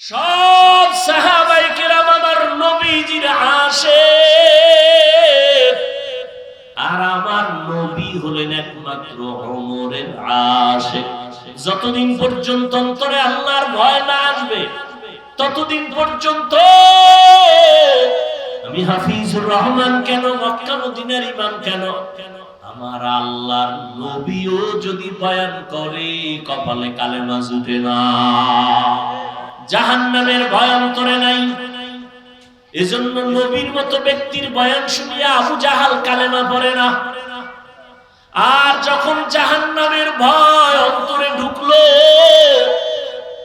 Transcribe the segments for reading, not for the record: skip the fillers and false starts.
সব সাহাবায়ে কেরাম আমার নবীজির আশিক, আর আমার নবী হলেন একমাত্র ওমরের আশিক। যতদিন পর্যন্ত অন্তরে আল্লাহর ভয় না আসবে ততদিন পর্যন্ত আমি হাফিজুর রহমান কেন, মক্কা মদিনার ইমাম কেন, আমার আল্লাহর নবীও যদি বয়ান করে কপালে কালেমা জুটে না। জাহান্নামের ভয় অন্তরে নাই, এজন্য নবীর মতো ব্যক্তির বয়ান শুনিয়া আবু জাহাল কালেমা পড়ে না। আর যখন জাহান্নামের ভয় অন্তরে ঢুকলো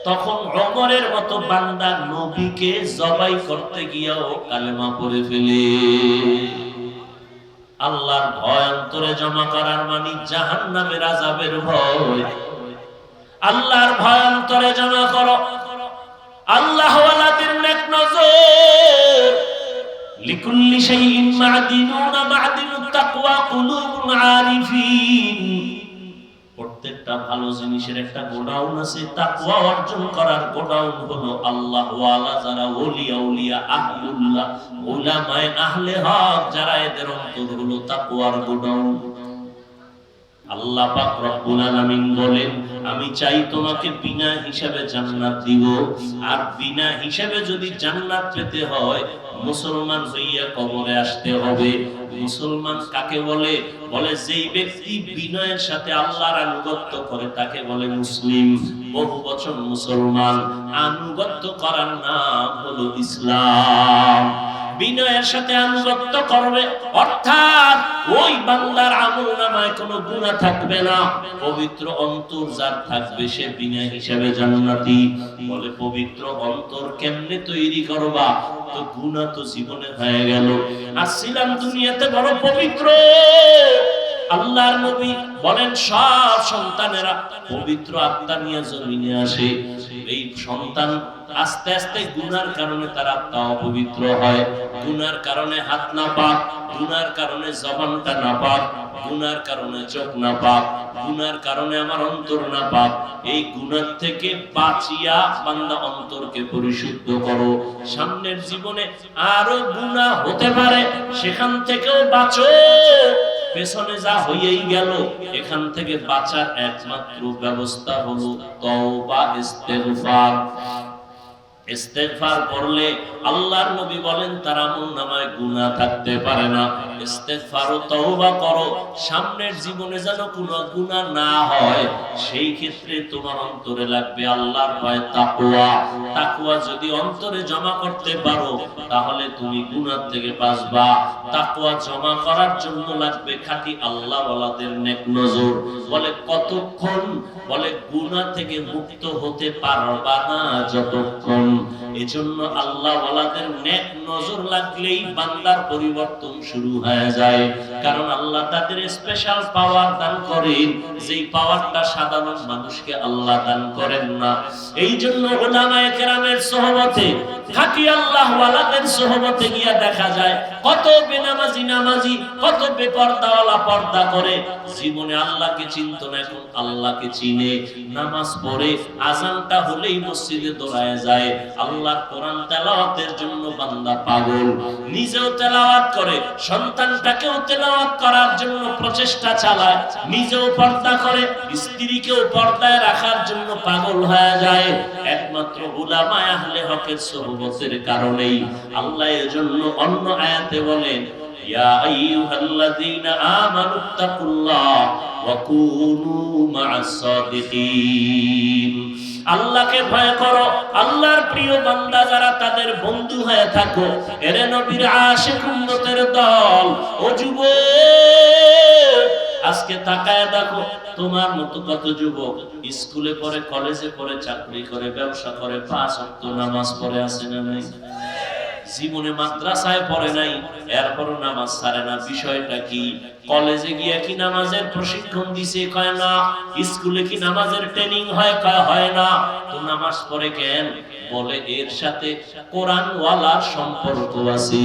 তখন ওমরের মতো বান্দা নবীকে জবাই করতে গিয়েও কালেমা পড়ে ফেলে। আল্লাহর ভয় অন্তরে জমা করার মানে জাহান্নামের আযাবের ভয়। আল্লাহর ভয় অন্তরে জমা করো। আল্লাহ ওয়ালাদের নেক নজর। লিকুল্লি শাইইন মা'দিনুনা মা'দিনুত তাকওয়া কুলুবুল আরিফিন। প্রত্যেকটা ভালো জিনিসের একটা গোডাউন আছে, তাকওয়া অর্জন করার গোডাউন হলো আল্লাহ ওয়ালা যারা ওলিয়া উলিয়া আহলুল্লাহ উলামায়ে আহলে হক যারা, এদের অন্তর হলো তাকওয়ার গোডাউন। আল্লাহ পাক রব্বুল আলামিন বলেন, আমি চাই তোমাকে বিনা হিসাবে জান্নাত দিব, আর বিনা হিসাবে যদি জান্নাত পেতে হয় মুসলমান হইয়া কবরে আসতে হবে। মুসলমান কাকে বলে? বলে যেই ব্যক্তি বিনয়ের সাথে আল্লাহর আনুগত্য করে তাকে বলে মুসলিম। বহু বচন মুসলমান, আনুগত্য করার নাম হলো ইসলাম। বিনয়ের সাথে আনুগত্য করবে অর্থাৎ ওই বান্দার আমলনামায় কোনো গুনাহ থাকবে না, পবিত্র অন্তর যার থাকবে সে বিনয় হিসাবে জান্নাতি। বলে পবিত্র অন্তর কেমনে তৈরি করবা? তো গুনাহ তো জীবনে হয়ে গেল, আসছিলাম দুনিয়াতে বড় পবিত্র। আল্লাহর নবী বলেন সব সন্তানেরা পবিত্র আত্মা নিয়ে জমিনে আসে। এই সন্তান আস্তে আস্তে গুনার কারণে তার আত্মা অপবিত্র হয়। গুনার কারণে হাত না পাক, গুনার কারণে জবানটা না পাক, গুনার কারণে চোখ না পাক, গুনার কারণে আমার অন্তর না পাক। এই গুনার থেকে বাঁচিয়া বান্দা অন্তরকে পরিশুদ্ধ করো। সামনের জীবনে আরো গুনাহ হতে পারে, সেখান থেকেও বাঁচো। পেছনে যা হয়েই গেল, এখান থেকে বাঁচার একমাত্র ব্যবস্থা হলো তওবা, ইস্তেগফার। ইস্তেগফার করলে আল্লাহর নবী বলেন তার আমলনামায় গুনাহ থাকতে পারে না। ইস্তেগফার ও তওবা করো, সামনের জীবনে যেন কোনো গুনাহ না হয়। সেই ক্ষেত্রে তোমার অন্তরে লাগবে আল্লাহর ভয়, তাকওয়া। তাকওয়া যদি অন্তরে জমা করতে পারো তাহলে তুমি গুনাহ থেকে বাঁচবা। তাকওয়া জমা করার জন্য লাগবে খাঁটি আল্লাহ ওয়ালাদের নেক নজর। বলে কতক্ষণ? বলে গুনাহ থেকে মুক্ত হতে পারবা না যতক্ষণ। এজন্য আল্লাহ ওয়ালাদের নেক নজর লাগলেই বান্দার পরিবর্তন শুরু হয়ে যায়। কারণ আল্লাহ তাদের স্পেশাল পাওয়ার দান করেন, যেই পাওয়ারটা সাধারণ মানুষকে আল্লাহ দান করেন না। এই জন্য উলামায়ে কেরামের সোহবতে, খাঁটি আল্লাহ ওয়ালাদের সোহবতে গিয়া দেখা যায় কত বেনামাজি নামাজি, কত বেপরদাওয়ালা পর্দা করে, জীবনে আল্লাহকে চিনত না, এখন আল্লাহকে চিনে। নামাজ পড়ে, আযানটা হলেই মসজিদে দৌড়ায় যায়। আল্লাহর কোরআন তেলাওয়াতের জন্য বান্দা পাগল, নিজেও তেলাওয়াত করে, সন্তানটাকেও তেলাওয়াত করার জন্য প্রচেষ্টা চালায়, নিজেও পর্দা করে, স্ত্রীকেও পর্দায় রাখার জন্য পাগল হয়ে যায়। একমাত্র উলামায়ে আহলে হকের সোহবতের কারণেই। আল্লাহ এজন্য অন্য আয়াতে বলেন, ইয়া আইয়ুহাল্লাযীনা আমানুত্তাকুল্লাহ ওয়া কুনু মা'আস সাদিকিন। আল্লাহকে ভয় করো, আল্লাহর প্রিয় বান্দা যারা তাদের বন্ধু হয়ে থাকো। এরে নবীর আশিক উম্মতের দল, ও যুবক আজকে তাকায় দেখো তোমার মতো কত যুবক স্কুলে পড়ে, কলেজে পড়ে, চাকরি করে, ব্যবসা করে, 5 ওয়াক্ত নামাজ পড়ে, আছে না নাই? জীবনে মাদ্রাসায় পড়ে নাই, এরপরও নামাজ ছাড়ে না। বিষয়টা কি? কলেজে গিয়া কি নামাজের প্রশিক্ষণ দিছে? কয় না। স্কুলে কি নামাজের ট্রেনিং হয়? কয় হয় না। তো নামাজ পড়ে কেন? বলে এর সাথে কোরআন ওয়ালার সম্পর্ক আছে,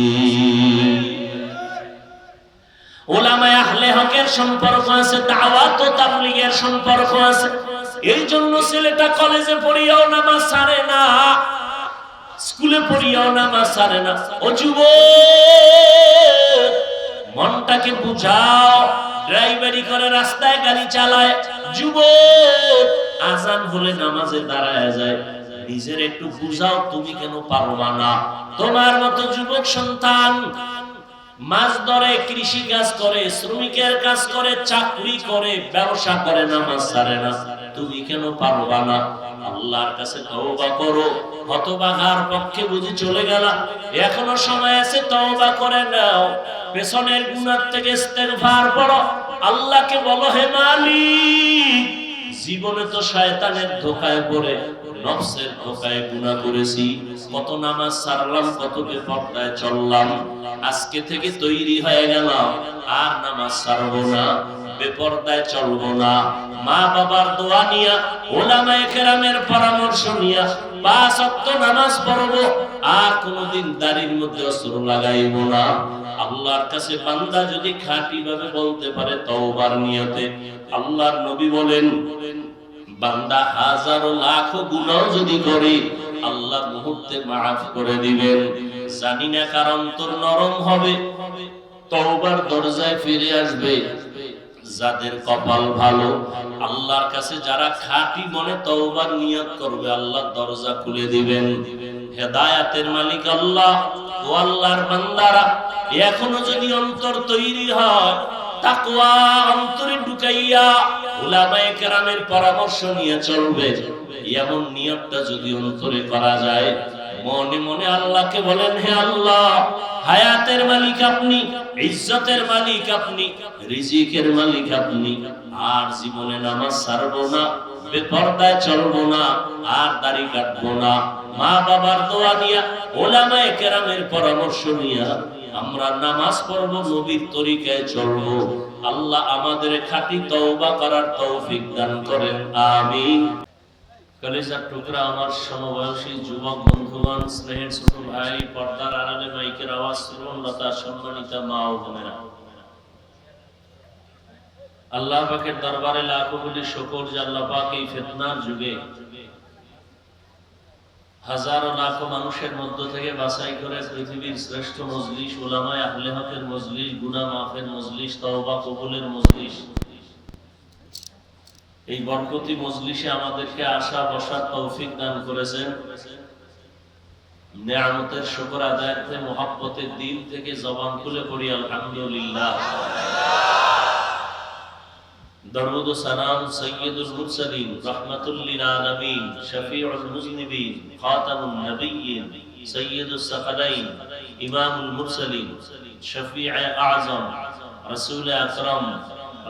উলামায়ে আহলে হকের সম্পর্ক আছে, দাওয়াত ও তাবলীগের সম্পর্ক আছে। এই জন্য ছেলেটা কলেজে পড়িয়াও নামাজ ছাড়ে না। পড়িয়াও নামাজ ছাড়ে না। ও যুবক, মনটাকে বুঝাও। ড্রাইভারি করে, রাস্তায় গাড়ি চালায় যুবক, আজান হলে নামাজে দাঁড়ায় যায়। নিজের একটু বুঝাও, তুমি কেন পারবা না? তোমার মতো যুবক সন্তান মাছ ধরে, কৃষি কাজ করে, শ্রমিকের কাজ করে, চাকরি করে, ব্যবসা করে, নামাজ ছাড়ে না, তুমি কেন পারবা না? আল্লাহর কাছে তওবা করো। হতভাগার পক্ষে বুঝি চলে গেলা, এখনো সময় আছে, তওবা করে নাও। পেছনের গুনাহ থেকে ইস্তেগফার করো, আল্লাহকে বলো, হে মালিক, জীবনে তো শয়তানের ধোঁকায় পড়ে, নফসের ধোঁকায় গুনাহ করেছি, কত নামাজ ছাড়লাম, কত বেপরদায় চললাম, আজকে থেকে তৈরি হয়ে গেলাম, আর নামাজ ছাড়বো না, বেপরদায় চলবো না। মা বাবার দোয়া নিয়া, উলামায়ে কেরামের পরামর্শ নিয়া 5 ওয়াক্ত নামাজ পড়বো, আর কোনদিন দাড়ির মধ্যে অস্ত্র লাগাইবো না। আল্লাহর কাছে বান্দা যদি খাঁটি ভাবে বলতে পারে তওবার নিয়তে, আল্লাহর নবী বলেন, বান্দা হাজারো লাখো গুনাহ যদি করে, আল্লাহ মুহূর্তে মাফ করে দিবেন। জানি না কার অন্তর নরম হবে, তওবার দরজায় ফিরে আসবে। যাদের কপাল ভালো, আল্লাহর কাছে যারা খাঁটি মনে তওবার নিয়ত করবে, আল্লাহ দরজা খুলে দিবেন। হেদায়েতের মালিক আল্লাহ। ও আল্লাহর বান্দারা, এখনো যদি অন্তর তৈরি হয়, তাকওয়া অন্তরে ঢুকাইয়া উলামায়ে কেরামের পরামর্শ নিয়ে চলবে, এমন নিয়তটা যদি অন্তরে করা যায়, মনে মনে আল্লাহকে বলেন, হে আল্লাহ, হায়াতের মালিক আপনি, ইজ্জতের মালিক আপনি, রিজিকের মালিক আপনি, আর জীবনে নামাজ ছাড়বো না, বেপরদায় চলবো না, আর দাড়ি কাটবো না। মা বাবার দোয়া নিয়া, উলামায়ে কেরামের পরামর্শ নিয়া আমরা নামাজ পড়বো, নবীর তরিকায় চলবো। আল্লাহ আমাদের খাঁটি তওবা করার তৌফিক দান করেন, আমিন। কলেজার টুকরা আমার সমবয়সী যুবক বন্ধুগণ, স্নেহের ছোট ভাই, পর্দার আড়ালে মাইকের আওয়াজ শ্রবণরতা সম্মানিতা মা ও বোনেরা, আল্লাহ পাকের দরবারে লাখো কোটি শুকর যে আল্লাহ পাক এই ফিতনার যুগে হাজারো লাখো মানুষের মধ্য থেকে বাছাই করে পৃথিবীর শ্রেষ্ঠ মজলিস, উলামায়ে আহলে হকের মজলিস, গুনাহ মাফের মজলিস, তওবা কবুলের মজলিস, এই বরকতি মজলিসে আমাদেরকে আসা বসার তৌফিক দান করেছেন। নেয়ামতের শুকর আদায়ার্থে মুহাব্বতের দিল থেকে জবান খুলে পড়ি আলহামদুলিল্লাহ। দরুদ ও সালাম সাইয়্যিদুল মুরসালিন, রাহমাতুল লিল আলামিন, শফিউল মুজনিবিন, খাতামুন নবিয়্যিন, সাইয়্যিদুস সাকালাইন, ইমামুল মুরসালিন, শফিয়ে আযম, রাসূল আকরাম,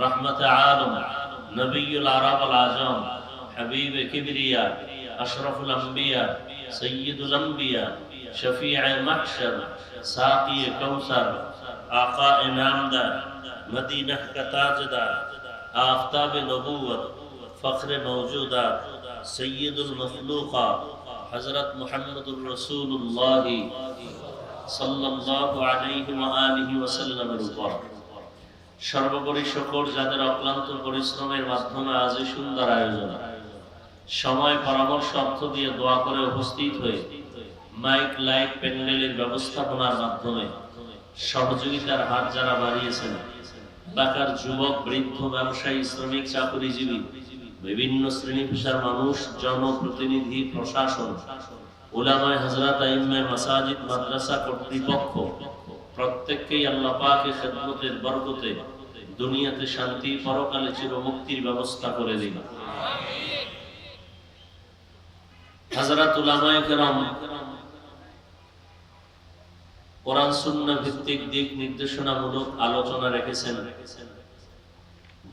রাহমাতে আলম, নবিয়ুল আরব আল আজম, হাবিব কিবরিয়া, আশরাফুল আম্বিয়া, সাইয়্যিদুল আম্বিয়া, শফিয়ে মাহশর, সাকি কাউসার, আকা ইনামদার, মদিনা কা তাজদার, आफ़ताब नबूवत, फ़ख्र मौजूदात, सय्यदुल मखलूक़ात, हज़रत मुहम्मदुर रसूलुल्लाह सल्लल्लाहु अलैहि व आलिहि वसल्लमेर উপর সর্বোপরি শুকর যাদের অক্লান্ত পরিশ্রমের মাধ্যমে আজ এই সুন্দর আয়োজন, সময় পরামর্শ অর্থ দিয়ে দোয়া করে উপস্থিত হয়ে মাইক লাইট প্যান্ডেলের ব্যবস্থাপনার মাধ্যমে সহযোগিতার হাত যারা বাড়িয়েছেন, এলাকার যুবক, বৃদ্ধ, ব্যবসায়ী, শ্রমিক, চাকরিজীবী, বিভিন্ন শ্রেণী পেশার মানুষ, জনপ্রতিনিধি, প্রশাসন, উলামায়ে হযরত, আইম্মায়ে মাসাজিদ, মাদ্রাসা কর্তৃপক্ষ, প্রত্যেককেই আল্লাহ পাকের খেদমতের বরকতে দুনিয়াতে শান্তি, পরকালে চিরমুক্তির ব্যবস্থা করে দিন। হযরত উলামায়ে কেরাম কোরআন সুন্নাহ ভিত্তিক দিক নির্দেশনামূলক আলোচনা রেখেছেন।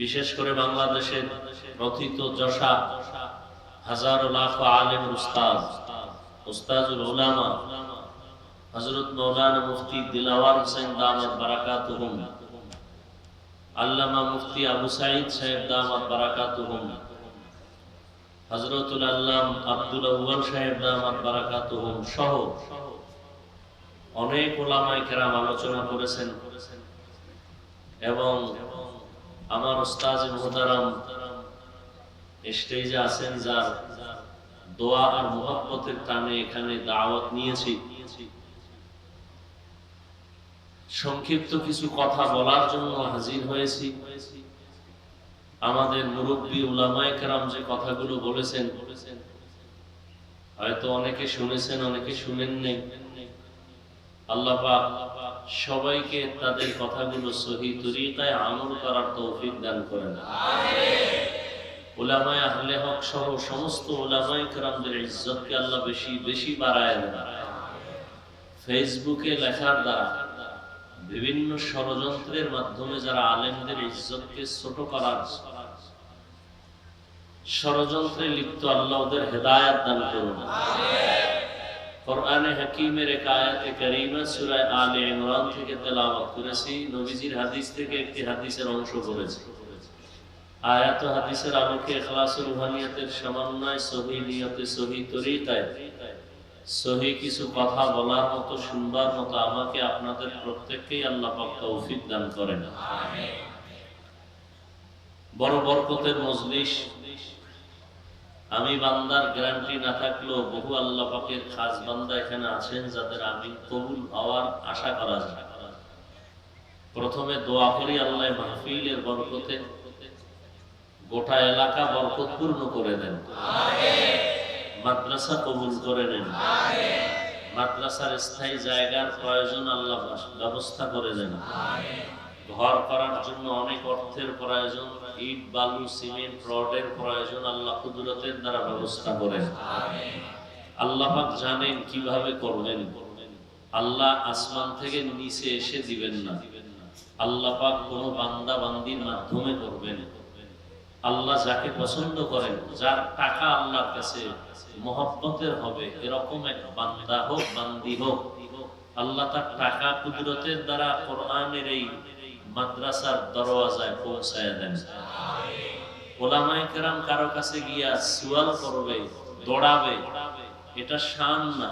বিশেষ করে বাংলাদেশের প্রথিত যশা হাজারো লাখো আলেম উস্তাদ, উস্তাজুল উলামা হযরত মাওলানা মুফতি দিলাওয়ার হোসেন দামাত বারাকাতুহুম, আল্লামা মুফতি আবু সাঈদ সাহেব দামাত বারাকাতুহুম, হযরতুল আল্লাম আব্দুল আউয়াল সাহেব দামাত বারাকাতুহুম সহ অনেক উলামায়ে কেরাম আলোচনা করেছেন। এবং আমার উস্তাদ মুহতারাম স্টেজে আছেন, যার দোয়া আর মুহাব্বতের টানে এখানে দাওয়াত নিয়েছি। সংক্ষিপ্ত কিছু কথা বলার জন্য হাজির হয়েছি। আমাদের মুরব্বী উলামায়ে কেরাম যে কথাগুলো বলেছেন, হয়তো অনেকে শুনেছেন, অনেকে শুনেন নাই। আল্লাহ পাক সবাইকে তাদের কথাগুলো সহি তরিকায় আমল করার তৌফিক দান করেন। উলামায়ে আহলে হক সহ সমস্ত উলামায়ে কেরামদের ইজ্জতকে আল্লাহ বেশি বেশি বাড়ায় দেন। ফেসবুকে লেখার দ্বারা, বিভিন্ন ষড়যন্ত্রের মাধ্যমে যারা আলেমদের ইজ্জতকে ছোট করার ষড়যন্ত্রে লিপ্ত, আল্লাহ ওদের হেদায়েত দান করুন। কোরআনে হাকিমের এক আয়াতে কারীমা সূরা আলে ইমরান থেকে তেলাওয়াত করেছি, নবীজির হাদিস থেকে একটি হাদিসের অংশ করেছি। আয়াত ও হাদিসের আলোকে ইখলাসুর রুহানিয়াতের সমন্বয়, সহিহ নিয়তে, সহিহ তরিকায় সহিহ কিছু কথা বলার মতো, শুনবার মতো আমাকে আপনাদের প্রত্যেককেই আল্লাহ পাক তৌফিক দান করেন। আমিন। বড় বরকতের মজলিস। আমি বান্দার গ্যারান্টি না থাকলেও বহু আল্লাহ পাকের খাস বান্দা এখানে আছেন যাদের আমিন কবুল হওয়ার আশা করা যায়। প্রথমে দোয়া করি আল্লাহ মাহফিলের বরকতে গোটা এলাকা বরকতপূর্ণ করে দেন। আমিন। মাদ্রাসা কবুল করে নেন। আমিন। মাদ্রাসার স্থায়ী জায়গার প্রয়োজন আল্লাহ ব্যবস্থা করে দেন। আমিন। ঘর করার জন্য অনেক অর্থের প্রয়োজন, ইট, বালু, সিমেন্ট, রডের প্রয়োজন, আল্লাহ কুদরতের দ্বারা ব্যবস্থা করেন। আমিন। আল্লাহ পাক জানেন কিভাবে করবেন। আল্লাহ আসমান থেকে নিচে এসে দিবেন না, আল্লাহ পাক কোন বান্দা বান্দির মাধ্যমে করবেন। আল্লাহ যাকে পছন্দ করেন, যার টাকা আল্লাহর কাছে মহব্বতের হবে, এরকম এক বান্দা হোক, বান্দি হোক, আল্লাহ তার টাকা কুদরতের দ্বারা কোরআনের এই মাদ্রাসার দরওয়াজায় পৌঁছায় দেন। উলামায়ে কেরাম কারো কাছে গিয়া সুয়াল করবে, দৌড়াবে, এটা শান না।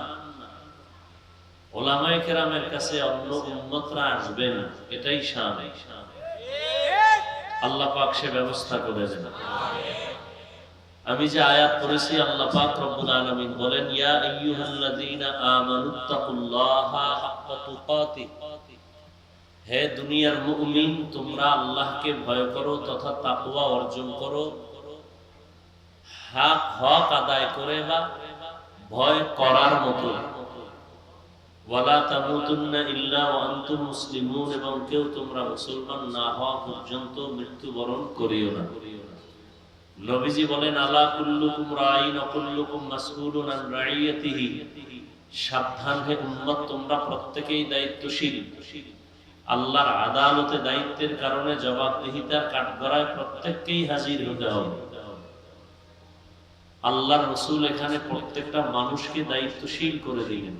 উলামায়ে কেরামের কাছে অন্য উম্মতরা আসবেন, এটাই শান। আল্লাহ পাক সে ব্যবস্থা করে দেন। আমি যে আয়াত পড়েছি, আল্লাহ পাক রব্বুল আলামিন বলেন, ইয়া আইয়ুহাল্লাযীনা আমানুত্তাকুল্লাহা হাক্কা তুকাতিহ, হে দুনিয়ার মুমিন, তোমরা আল্লাহকে ভয় করো তথা তাকওয়া অর্জন করো, হক আদায় করে বা ভয় করার মতো। ওয়ালা তামুতুন্না ইল্লা ওয়া আনতুম মুসলিমুন, এবং কেউ তোমরা মুসলমান না হওয়া পর্যন্ত মৃত্যুবরণ করিও না। নবীজি বলেন, আলা কুল্লুকুম রাঈন ওয়া কুল্লুকুম মাসউলুন আন রাইয়াতিহি, সাবধান হে উম্মত, তোমরা প্রত্যেকেই দায়িত্বশীল। আল্লাহর আদালতে দায়িত্বের কারণে জবাবদিহিতার কাঠগড়ায় প্রত্যেককেই হাজির হতে হবে। আল্লাহর রাসূল এখানে প্রত্যেকটা মানুষকে দায়িত্বশীল করে দিলেন।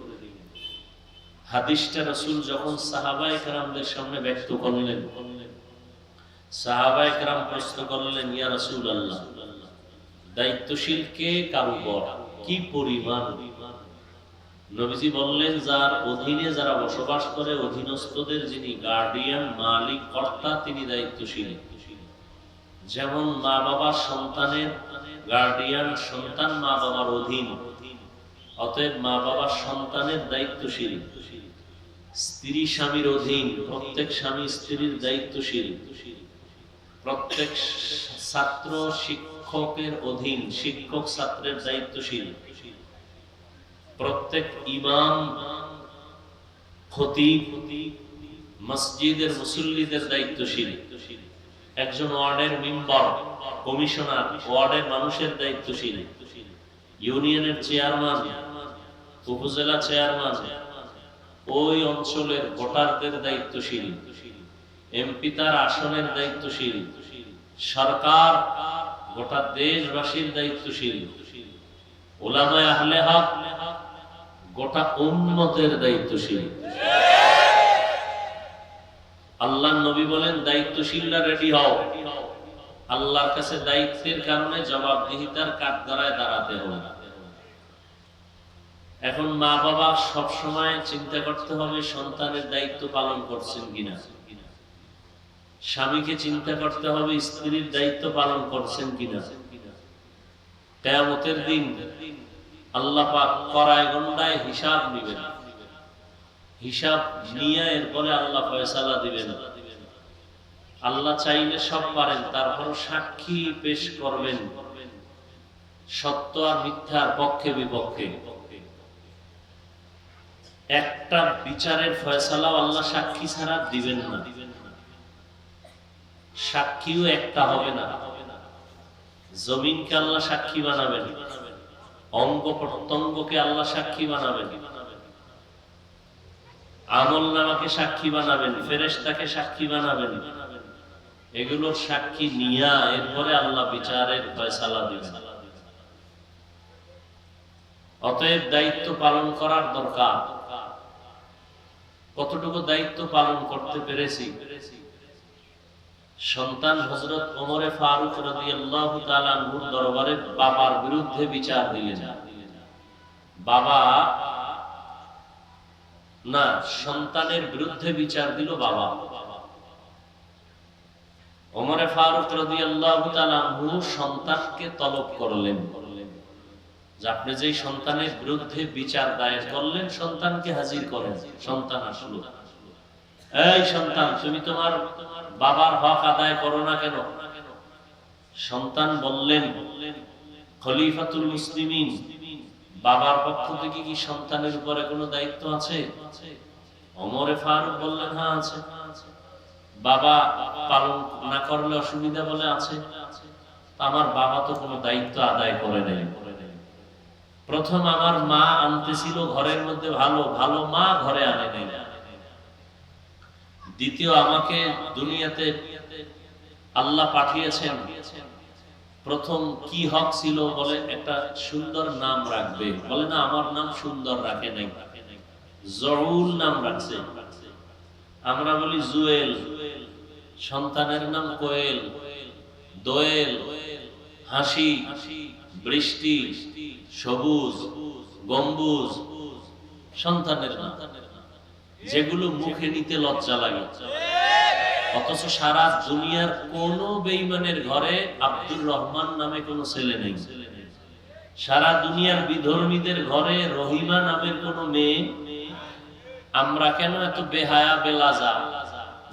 হাদিসটা রাসূল যখন সাহাবায়ে কেরামদের সামনে ব্যক্ত করলেন, সাহাবায়ে কেরাম প্রশ্ন করলেন, ইয়া রাসূলুল্লাহ, দায়িত্বশীল কে, কার উপর, কি পরিমাণ? নবীজি বললেন, যার অধীনে যারা বসবাস করে, অধীনস্থদের যিনি গার্ডিয়ান, মালিক, কর্তা, তিনি দায়িত্বশীল। যেমন মা বাবা সন্তানের গার্ডিয়ান, সন্তান মা বাবার অধীন, অতএব মা বাবা সন্তানের দায়িত্বশীল। স্ত্রী স্বামীর অধীন, প্রত্যেক স্বামী স্ত্রীর দায়িত্বশীল। প্রত্যেক ছাত্র শিক্ষকের অধীন, শিক্ষক ছাত্রের দায়িত্বশীল। প্রত্যেক ইমাম, খতিব, মসজিদের মুসল্লিদের দায়িত্বশীল। একজন ওয়ার্ডের মেম্বার, কমিশনার, ওয়ার্ডের মানুষের দায়িত্বশীল। ইউনিয়নের চেয়ারম্যান, উপজেলা চেয়ারম্যান, ওই অঞ্চলের ভোটারদের দায়িত্বশীল। এমপি তার আসনের দায়িত্বশীল। সরকার গোটা দেশবাসীর দায়িত্বশীল। উলামায়ে আহলে হক গোটা উম্মতের দায়িত্বশীল। আল্লাহর নবী বলেন, দায়িত্বশীলরা রেডি হও, আল্লাহর কাছে দায়িত্বের কারণে জবাবদিহিতার কাঠগড়ায় দাঁড়াতে হবে। এখন মা বাবা সব সময় চিন্তা করতে হবে সন্তানের দায়িত্ব পালন করছেন কিনা। স্বামীকে চিন্তা করতে হবে স্ত্রীর দায়িত্ব পালন করছেন কিনা। কিয়ামতের দিন আল্লাহ পাক কড়ায় গন্ডায় হিসাব নেবেন, হিসাব নিয়ে এরপরে আল্লাহ ফয়সালা দিবেন। আল্লাহ চাইলে সব পারেন, তারপর সাক্ষী পেশ করবেন সত্য আর মিথ্যার পক্ষে বিপক্ষে। একটা বিচারের ফয়সালাও আল্লাহ সাক্ষী ছাড়া দিবেন না, সাক্ষীও একটা হবে না। জমিনকে আল্লাহ সাক্ষী বানাবেন, অঙ্গ প্রত্যঙ্গকে আল্লাহ সাক্ষী বানাবেন, আমল নামাকে সাক্ষী বানাবেন, ফেরেশতাকে সাক্ষী বানাবেন। এগুলোর সাক্ষী নিয়া এরপরে আল্লাহ বিচারের ফয়সালা দিবেন। অতএব দায়িত্ব পালন করার দরকার। কতটুকু দায়িত্ব পালন করতে পেরেছি? সন্তান হযরত ওমরে ফারুক রাদিয়াল্লাহু তাআলা আনহুর দরবারে বাবার বিরুদ্ধে বিচার দিলেন। বাবা না, সন্তানের বিরুদ্ধে বিচার দিল বাবা। ওমরে ফারুক রাদিয়াল্লাহু তাআলা আনহু সন্তানকে তলব করলেন যে আপনি যেই সন্তানের বিরুদ্ধে বিচার দায়ের করলেন, সন্তানকে হাজির করেন। সন্তান আসলো, এই সন্তান, তুমি তোমার বাবার হক আদায় করো না কেন? সন্তান বললেন, খলিফাতুল মুসলিমিন, বাবার পক্ষ থেকে কি সন্তানের উপরে কোনো দায়িত্ব আছে? ওমরে ফারুক বললেন, হ্যাঁ আছে। বাবা পালন না করলে অসুবিধা বলে আছে? আমার বাবা তো কোনো দায়িত্ব আদায় করে নেই। প্রথম আমার মা আনতেছিল ঘরের মধ্যে, ভালো ভালো মা ঘরে আনে নেই। দ্বিতীয়, আমাকে দুনিয়াতে আল্লাহ পাঠিয়েছেন, প্রথম কি হক ছিল বলে একটা সুন্দর নাম রাখবে, বলে না আমার নাম সুন্দর রাখে নাই, জউল নাম রাখছে। আমরা বলি জুয়েল, সন্তানের নাম কোয়েল, দোয়েল, হাসি, বৃষ্টি, সবুজ, গম্বুজ, সন্তানের নাম যেগুলো মুখে নিতে লজ্জা লাগে। অথচ সারা দুনিয়ার কোন বেঈমানের ঘরে আব্দুর রহমান নামে কোন ছেলে নেই। সারা দুনিয়ার বিধর্মীদের ঘরে রহিমা নামের কোন মেয়ে। আমরা কেন এত বেহায়া বেলাজা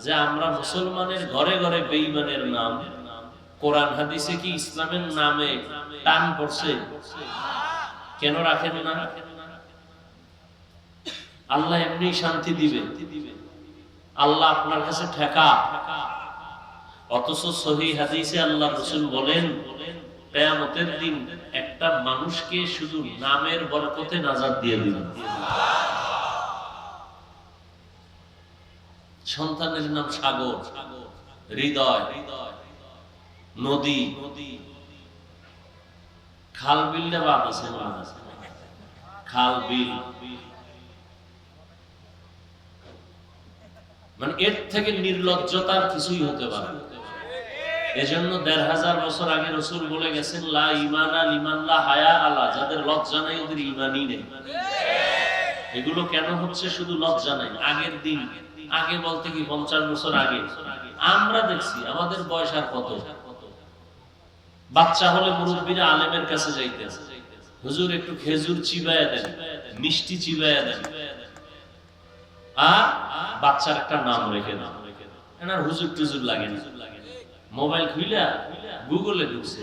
যে আমরা মুসলমানের ঘরে ঘরে বেঈমানের নাম? কোরআন হাদিসে কি ইসলামের নামে টান পড়ছে? কেন রাখেন না? আল্লাহ এমনি শান্তি দিবে, আল্লাহ আপনার কাছে ঠেকা। অথচ সহিহ হাদিসে আল্লাহ রাসূল বলেন, কিয়ামতের দিন একটা মানুষকে শুধু নামের বরকতে নাজাত দিয়ে দিবেন। সন্তানের নাম সাগর, হৃদয়, নদী, খাল বিল বাদ আছে, খাল বিল, মানে এর থেকে নির্লজ্জতার কিছুই হতে পারে। এজন্য ১৫০০ বছর আগে রাসূল বলে গেছেন, লা ঈমানা লিমান লা হায়া আলা, যাদের লজ্জা নাই ওদের ঈমানই নেই। এগুলো কেন হচ্ছে? শুধু লজ্জা নাই। আগের দিন, আগে বলতে কি ৫০ বছর আগে আমরা দেখছি, আমাদের বয়স আর কত, বাচ্চা হলে মুরব্বীরা আলেমের কাছে যাইতেন, হুজুর একটু খেজুর চিবাইয়া দেন, মিষ্টি চিবাইয়া দেন, আর বাচ্চার একটা নাম রেখে দেন। এনার হুজুর টুজুর লাগে না, মোবাইল খুইলা গুগলে ঢুকছে,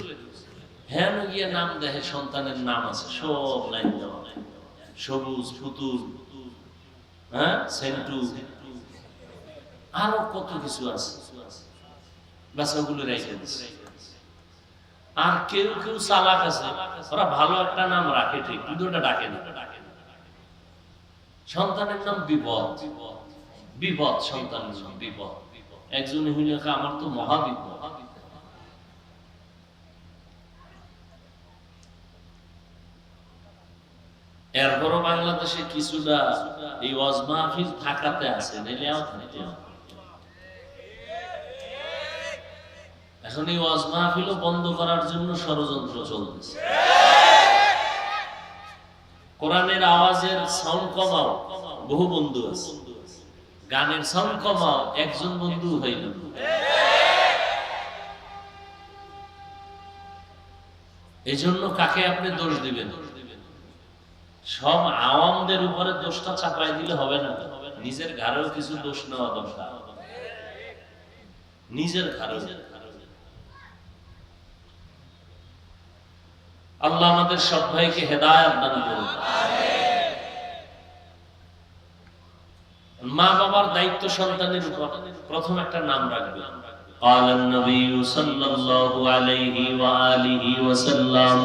হ্যাঁ গিয়ে নাম দেখে সন্তানের নাম আছে, সব লাইন দেওয়া, সবুজ, ফুতুল, হ্যাঁ সেন্টু, আরো কত কিছু আছে, বাচ্চাগুলো রেখে দিচ্ছে। আর কেউ কেউ চালাক আছে, ওরা ভালো একটা নাম রাখে ঠিক, কিন্তু ওটা ডাকে না। সন্তানের নাম বিপদ, বিপদ, সন্তানের নাম বিপদ। একজন হইলে আমার তো মহাবিপদ। এরপরও বাংলাদেশে কিছুটা এই ওয়াজ মাহফিল থাকাতে আছে, নাইলেও থাকতে। এখন এই ওয়াজ মাহফিলও বন্ধ করার জন্য ষড়যন্ত্র চলতেছে। কোরআনের আওয়াজের সাউন্ড কমাও, বহু বন্ধু আছে। গানের সাউন্ড কমাও, একজন বন্ধু হইল। এই জন্য কাকে আপনি দোষ দিবেন? সব আওয়ামদের উপরে দোষটা চাপাই দিলে হবে না, নিজের ঘরেও কিছু দোষ নেওয়া দরকার, নিজের ঘরে। আল্লাহ আমাদের সব ভাইকে হেদায়েত দান করুন। মা বাবার দায়িত্ব সন্তানের উপর। প্রথম একটা নাম রাখবে। قال النبي صلى الله عليه وآله وسلم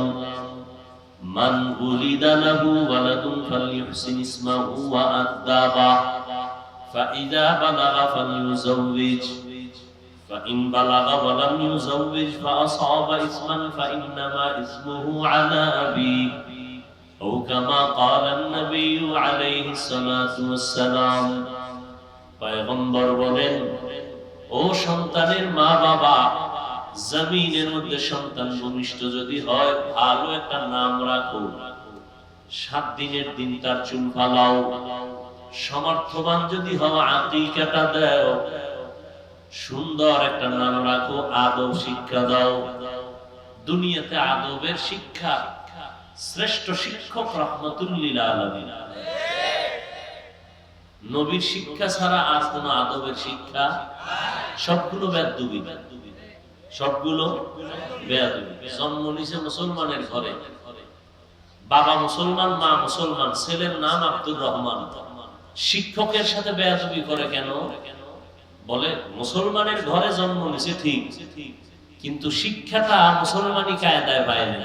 من ولد له ولد فليحسن اسمه وأدبه فإذا بلغ فليزوج فإن بلغ ولم يزوج فأصاب اسما فإنما اسمه على أبيه أو كما قال النبي عليه الصلاة والسلام। পয়গম্বর বলেন, ও সন্তানের মা বাবা, জমিনের মধ্যে সন্তান ভূমিষ্ঠ যদি হয়, ভালো একটা নাম রাখো। 7 দিনের দিন তার চুল ফালাও। সমর্থবান যদি হও, আকিকাটা দাও। সুন্দর একটা নাম রাখো, আদব শিক্ষা দাও। দুনিয়াতে আদবের শিক্ষা শ্রেষ্ঠ শিক্ষক রাহমাতুল লিল আলামিন। নবীর শিক্ষা ছাড়া আর কোন আদবের শিক্ষা, সবগুলো বেয়াদবি, সবগুলো বেয়াদবি। জন্ম নিছে মুসলমানের ঘরে, বাবা মুসলমান, মা মুসলমান, ছেলের নাম আব্দুর রহমান। শিক্ষকের সাথে বেয়াদবি করে কেন? বলে মুসলমানের ঘরে জন্ম নিছে ঠিক, কিন্তু শিক্ষাটা মুসলমানি কায়দায় পায় না,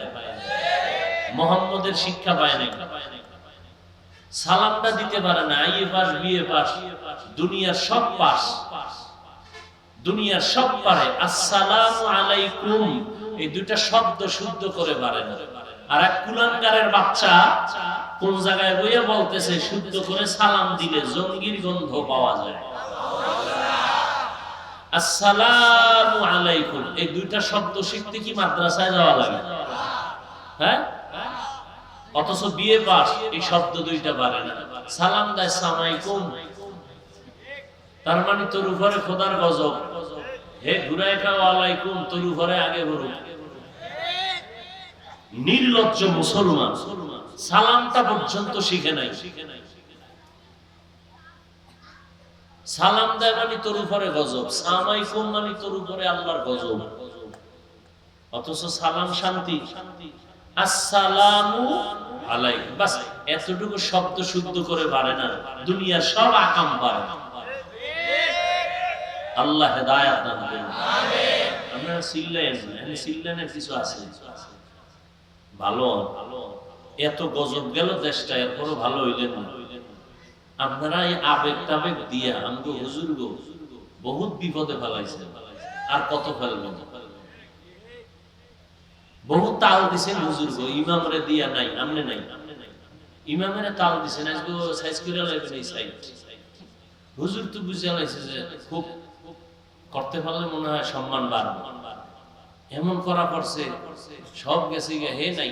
মুহাম্মদের শিক্ষা পায় না। সালামটা দিতে পারে না, আইএ পাস, বিএ পাস, দুনিয়ার সব পাস, দুনিয়ার সব পারে। আসসালামু আলাইকুম এই দুইটা শব্দ শুদ্ধ করে পারে না। আর এক কুলাঙ্গারের বাচ্চা কোন জায়গায় বইয়ে বলতেছে শুদ্ধ করে সালাম দিলে জঙ্গির গন্ধ পাওয়া যায়। আসসালামু আলাইকুম এই দুইটা শব্দ শিখতে কি মাদ্রাসায় যাওয়া লাগে? হ্যাঁ, অথচ বিয়ে পাস এই শব্দ দুইটা পারে না। সালাম দেয় সালামালাইকুম, তার মানে তোর উপরে খোদার গজব। হে ঘুরায় খাওয়া আলাইকুম, তোর উপরে আগে বলুন। নির্লজ্জ মুসলমান সালামটা পর্যন্ত শিখে নাই। সালাম দেয় মানে তোর উপরে গজব, সালামালাইকুম মানে তোর উপরে আল্লাহর গজব। অথচ সালাম শান্তি, আসসালামু আলাইকুম, বাস এতটুকু শব্দ শুদ্ধ করে পারে না, দুনিয়ার সব আকাম পারে। আল্লাহ হেদায়েত দান করুন। আমিন। আপনারা সিল্লেনের কিছু আছে ভালো, এত গজব গেল দেশটা, এরপরও ভালো হইলেন না। আপনারা এই আবেগ টাবেগ দিয়ে আমগো হুজুর গো বহুত বিপদে ফেলাইছে, আর কত ফেলবেন। বহুত তাল দিছেন হুজুর গো, ইমামরে দিয়া নাই, আমনে নাই, ইমামেরে তাল দিছেন, আজকে সাইজ করে লাইবেন এই সাইড। হুজুর তো বুঝে লাইছে যে খুব করতে পারলে মনে হয় সম্মান বাড়বে, এমন করা করছে সব গেছে গিয়ে হে নাই।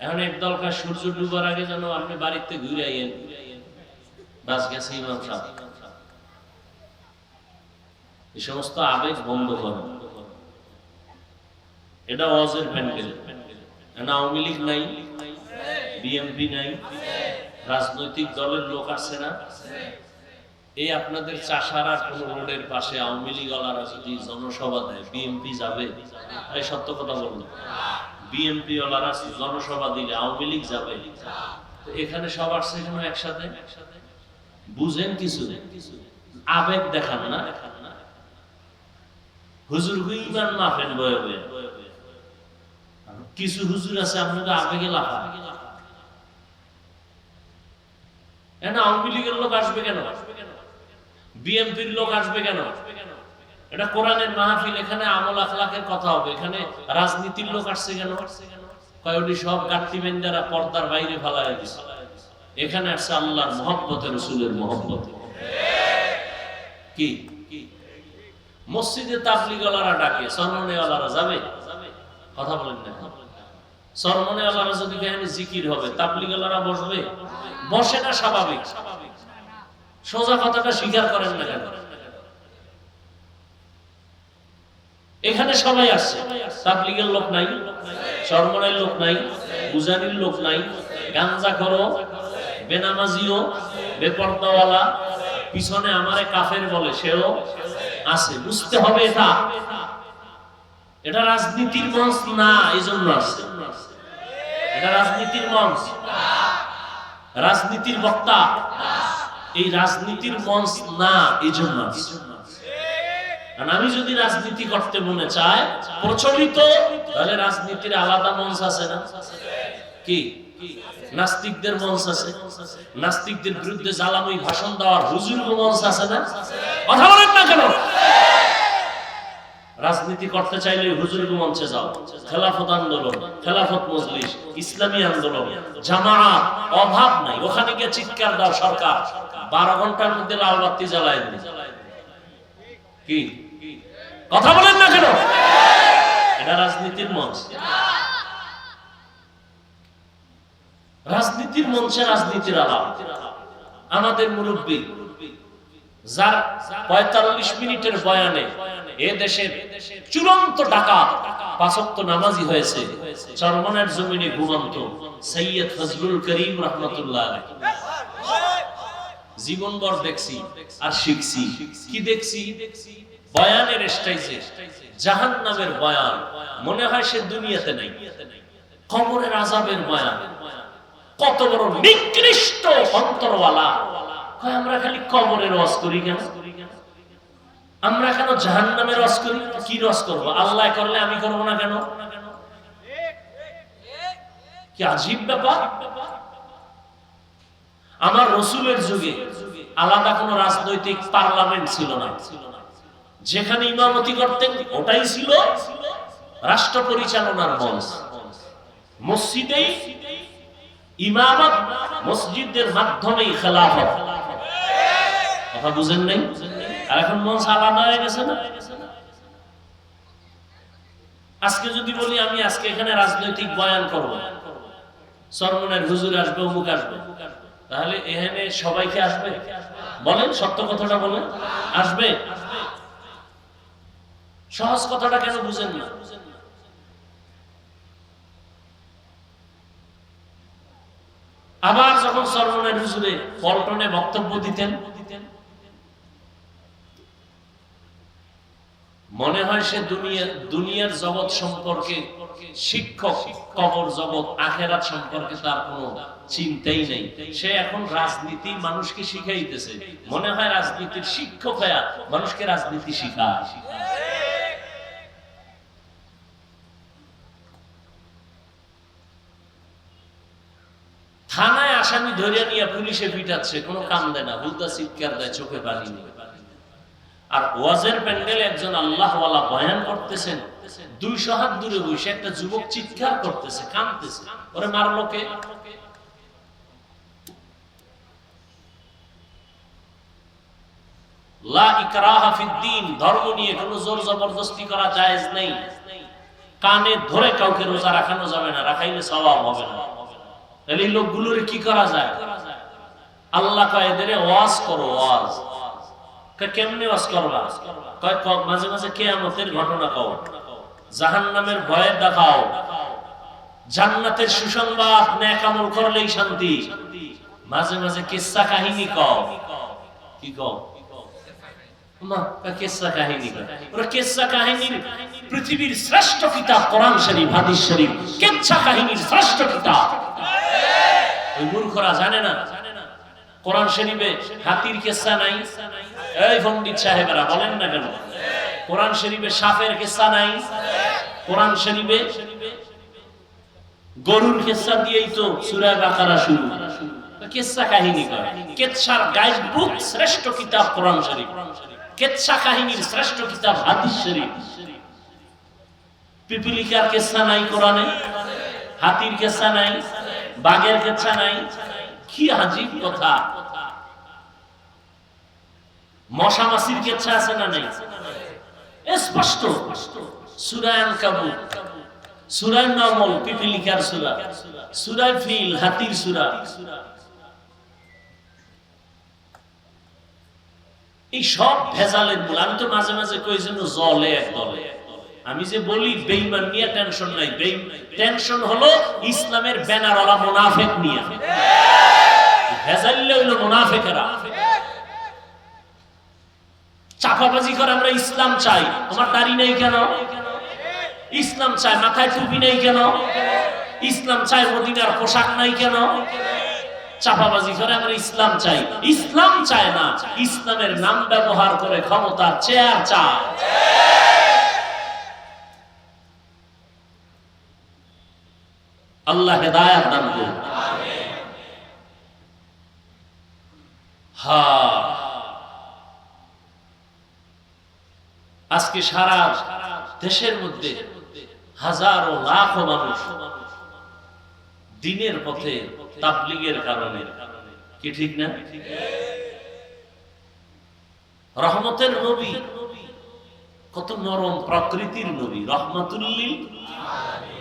এখন এক দলকার সূর্য ডুবার আগে যেন আপনি বাড়িতে ঘুরে আইয়েন, বাস গেছে ইমাম সাহেব। এই সমস্ত আবেগ বন্ধ করেন। এটা ওয়াজের প্যান্ডেল। আওয়ামী লীগ নাই, বিএনপি নাই, রাজনৈতিক দলের লোক আসছে না। এই আপনাদের চাষারার কোন রোডের পাশে আওয়ামী লীগ ওয়ালারা যদি জনসভা দেয়, বিএনপি যাবে? এই সত্য কথা বলুন, বিএনপি ওয়ালারা জনসভা দিলে আওয়ামী লীগ যাবে? এখানে সব আসছে কেন একসাথে? বুঝেন কিছু, আবেগ দেখান না। হুজুর ইমান মাফেন বয়ে বয়ে, কিছু হুজুর আছে আপনাদের আবেগে লাফা। আওয়ামী লীগের লোক আসবে কেন? বিএনপির লোক আসবে কেন? এটা কোরআনের মাহফিল, এখানে আমল আখলাকের কথা হবে। এখানে রাজনীতির লোক আসছে কেন? কয়টি সব গাট্টি বেন্দারা পর্দার বাইরে ফেলায় দিছে। এখানে আসছে আল্লাহর মহব্বতে, রাসূলের মহব্বতে। কি মসজিদে তাবলীগওয়ালারা ডাকে, সরমনেওয়ালারা যাবে? কথা বলেন না। সরমনেওয়ালারা যদি এখানে জিকির হবে, তাবলীগওয়ালারা বসবে? বসে না, স্বাভাবিক। সোজা কথাটা স্বীকার করেন না কেন? এখানে সবাই আসছে, তাবলীগের লোক নাই, সরমনের লোক নাই, বুজানির লোক নাই, গাঞ্জা করো, বেনামাজিও, বেপরদাওয়ালা, পিছনে আমারে কাফের বলে সেও আছে। বুঝতে হবে এটা রাজনীতির মঞ্চ না, এই জন্য আছে। এটা রাজনীতির মঞ্চ, রাজনীতির বক্তা, এই রাজনীতির মঞ্চ না, এই জন্য আছে। কারণ আমি যদি রাজনীতি করতে মনে চাই প্রচলিত, তাহলে রাজনীতির আলাদা মঞ্চ আছে না? কি নাস্তিকদের মঞ্চ আছে, নাস্তিকদের বিরুদ্ধে জ্বালাময়ী ভাষণ দেওয়ার হুজুর মঞ্চ আছে না? কথা বলেন না কেন? রাজনীতি করতে চাইলে হুজুর মঞ্চে যাও। খেলাফত আন্দোলন, খেলাফত মজলিস, ইসলামী আন্দোলন, জামাআত, অভাব নাই, ওখানে গিয়ে চিৎকার দাও। সরকার 12 ঘন্টার মধ্যে লাল বাতি জ্বালায় দিবে। কি কথা বলেন না কেন? এটা রাজনীতির মঞ্চ। রাজনীতির মঞ্চে রাজনীতির আলাপ। আমাদের মুরব্বী যার 45 মিনিটের বয়ানে এ দেশের চূড়ান্ত ডাকাত, 5 ওয়াক্ত নামাজি হয়েছে, চরমনের জমিনে ঘুমন্ত সৈয়দ ফজলুল করিম রাহমাতুল্লাহ আলাইহি। জীবনভর দেখছি আর শিখছি। কি দেখছি? বয়ানের স্টাইলে জাহান্নামের বয়ান, মনে হয় সে দুনিয়াতে নাই। কবরের আযাবের বয়ান, কত বড় নিকৃষ্ট অন্তরওয়ালা। আমরা খালি কবরের ওয়াজ করি কেন? আমরা কেন জাহান্নামের ওয়াজ করি? কি ওয়াজ করব? আল্লাহ করলে আমি করব না কেন? কি আজীব ব্যাপার। আমার রাসূলের যুগে আলাদা কোনো রাজনৈতিক পার্লামেন্ট ছিল না। যেখানে ইমামতি করতেন ওটাই ছিল রাষ্ট্র পরিচালনার মঞ্চ। মসজিদেই ইমামত, মসজিদের মাধ্যমেই খেলাফত। কথা বুঝেন নাই? আর এখন মঞ্চ আলাদা হয়ে গেছে না? আজকে যদি বলি আমি আজকে এখানে রাজনৈতিক বয়ান করব, চরমনের হুজুর আসবে, অমুক আসবে, তাহলে এখানে সবাইকে আসবে? বলেন, সত্য কথাটা বলেন, আসবে? সহজ কথাটা কেন বুঝেন না? আবার যখন চরমনের হুজুরে পল্টনে বক্তব্য দিতেন, মনে হয় সে দুনিয়ার জগৎ সম্পর্কে শিক্ষক, কবর জগৎ, আখেরাত সম্পর্কে তার কোনো চিন্তাই নেই। সে এখন রাজনীতি মানুষকে শিখাইতেছে। মনে হয় রাজনীতির শিক্ষক হয়ে মানুষকে রাজনীতি শিখায়। থানায় আসামি ধরে নিয়ে পুলিশে পিটাচ্ছে, কোনো কাম দেয় না, বুদ্ধা চিৎকার দেয়, চোখে পানি নেই। আর ওয়াজের প্যান্ডেলে একজন আল্লাহওয়ালা বয়ান করতেছেন, 200 হাত দূরে বসে একটা যুবক চিৎকার করতেছে, কাঁদতেছে, ওরে মারলো কে? লা ইকরাহা ফিদ্দীন, ধর্ম নিয়ে কোনো জোর জবরদস্তি করা জায়েজ নেই। কানে ধরে কাউকে রোজা রাখানো যাবে না, রাখাইলে সওয়াব হবে না। তাহলে এই লোকগুলোর কি করা যায়? আল্লাহ কয় এদের ওয়াজ করো। ওয়াজ কেমনে ওয়াজ করবা? কয় মাঝে মাঝে কিয়ামতের ঘটনা কও, জাহান্নামের ভয় দেখাও, জান্নাতের সুসংবাদ, নেক আমল করলেই শান্তি। মাঝে মাঝে কিসসা কাহিনী কও। কি কও? মা কিসসা কাহিনী কও। ওরা কিসসা কাহিনীর পৃথিবীর শ্রেষ্ঠ কিতাব কোরআন শরীফ, হাদিস শরীফ, কিসসা কাহিনীর শ্রেষ্ঠ কিতাব। ওই মূর্খরা জানে না কোরআন শরীফে হাতির কিসসা নাই। এই পণ্ডিত সাহেবেরা বলেন না কেন? কোরআন শরীফে সাপের কিসসা নাই। কোরআন শরীফে গরুর কিসসা দিয়েই তো সূরা বাকারা শুরু। কিসসা কাহিনী কয়। কিসসার গাইড বুক শ্রেষ্ঠ কিতাব কোরআন শরীফ, কিসসা কাহিনীর শ্রেষ্ঠ কিতাব হাদিস শরীফ। পিপিলিকার কিসসা নাই কোরআনে, হাতির কিসসা নাই, বাঘের কিসসা নাই। কি আজীব কথা। মশা মাছির কিসসা আছে না নাই? স্পষ্ট। সূরা আনকাবুত, সূরা নামল পিপিলিকার সূরা, সূরা ফিল হাতির সূরা। এই সব ভেজালের মূল। আমি তো মাঝে মাঝে কই যেন জলে এক দলে। আমি যে বলি বেঈমান নিয়ে টেনশন নাই, টেনশন হলো ইসলামের ব্যানারওয়ালা মুনাফিক নিয়ে। ভেজাইলে হলো মুনাফিকেরা চাপাবাজি করে আমরা ইসলাম চাই। তোমার দাড়ি নেই কেন? ইসলাম চাই। মাথায় টুপি নেই কেন? ইসলাম চাই। মদিনার পোশাক নাই কেন? চাপাবাজি করে আমরা ইসলাম চাই। ইসলাম চায় না, ইসলামের নাম ব্যবহার করে ক্ষমতার চেয়ার চায়। আল্লাহ হেদায়েত দান করুন। আজকে সারা দেশের মধ্যে হাজারো লাখো মানুষ দ্বীনের পথে তাবলীগের কারণে, কি ঠিক না? রহমতের নবী, কত নরম প্রকৃতির নবী, রহমাতুল লিল আলামিন।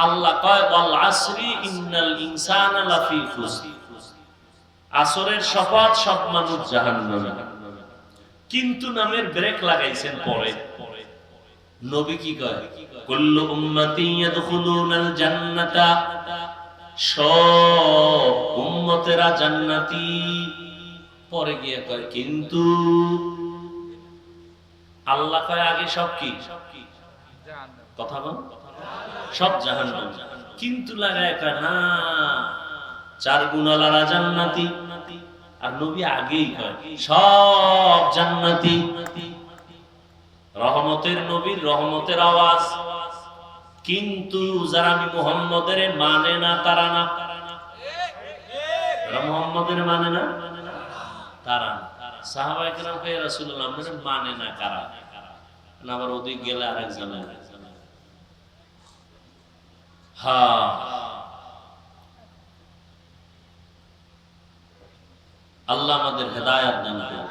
আল্লাহ কয় ওয়াল আসরি ইন্নাল ইনসানা লাফি খুসর, আসরের শপথ সব মানুষ জাহান্নামে। কিন্তু নামের ব্রেক লাগাইছেন পরে। নবী কি কয়? কুল্লু উম্মতি ইয়াদখুলুনাল জান্নাতা, সব উম্মতেরা জান্নাতি। পরে গিয়ে কয় কিন্তু আল্লাহ কয় আগে সব কি? কথা বল, সব জাহান্নাম। কিন্তু লাগায় কয় না, চার গুণালারা জান্নাতি। আর নবী আগেই কয় সব জান্নাতি। রহমতের নবীর রহমতের আওয়াজ। কিন্তু যারা আমি মুহাম্মদের মানে না, তারা না। মুহাম্মদের মানে না, তারা না। সাহাবায়ে কেরাম কয় রাসূলুল্লাহ আমাদের মানে না কারা? আবার ওদিক গেলে আরেক জানা। আল্লাহ আমাদের হেদায়েত দান করুন।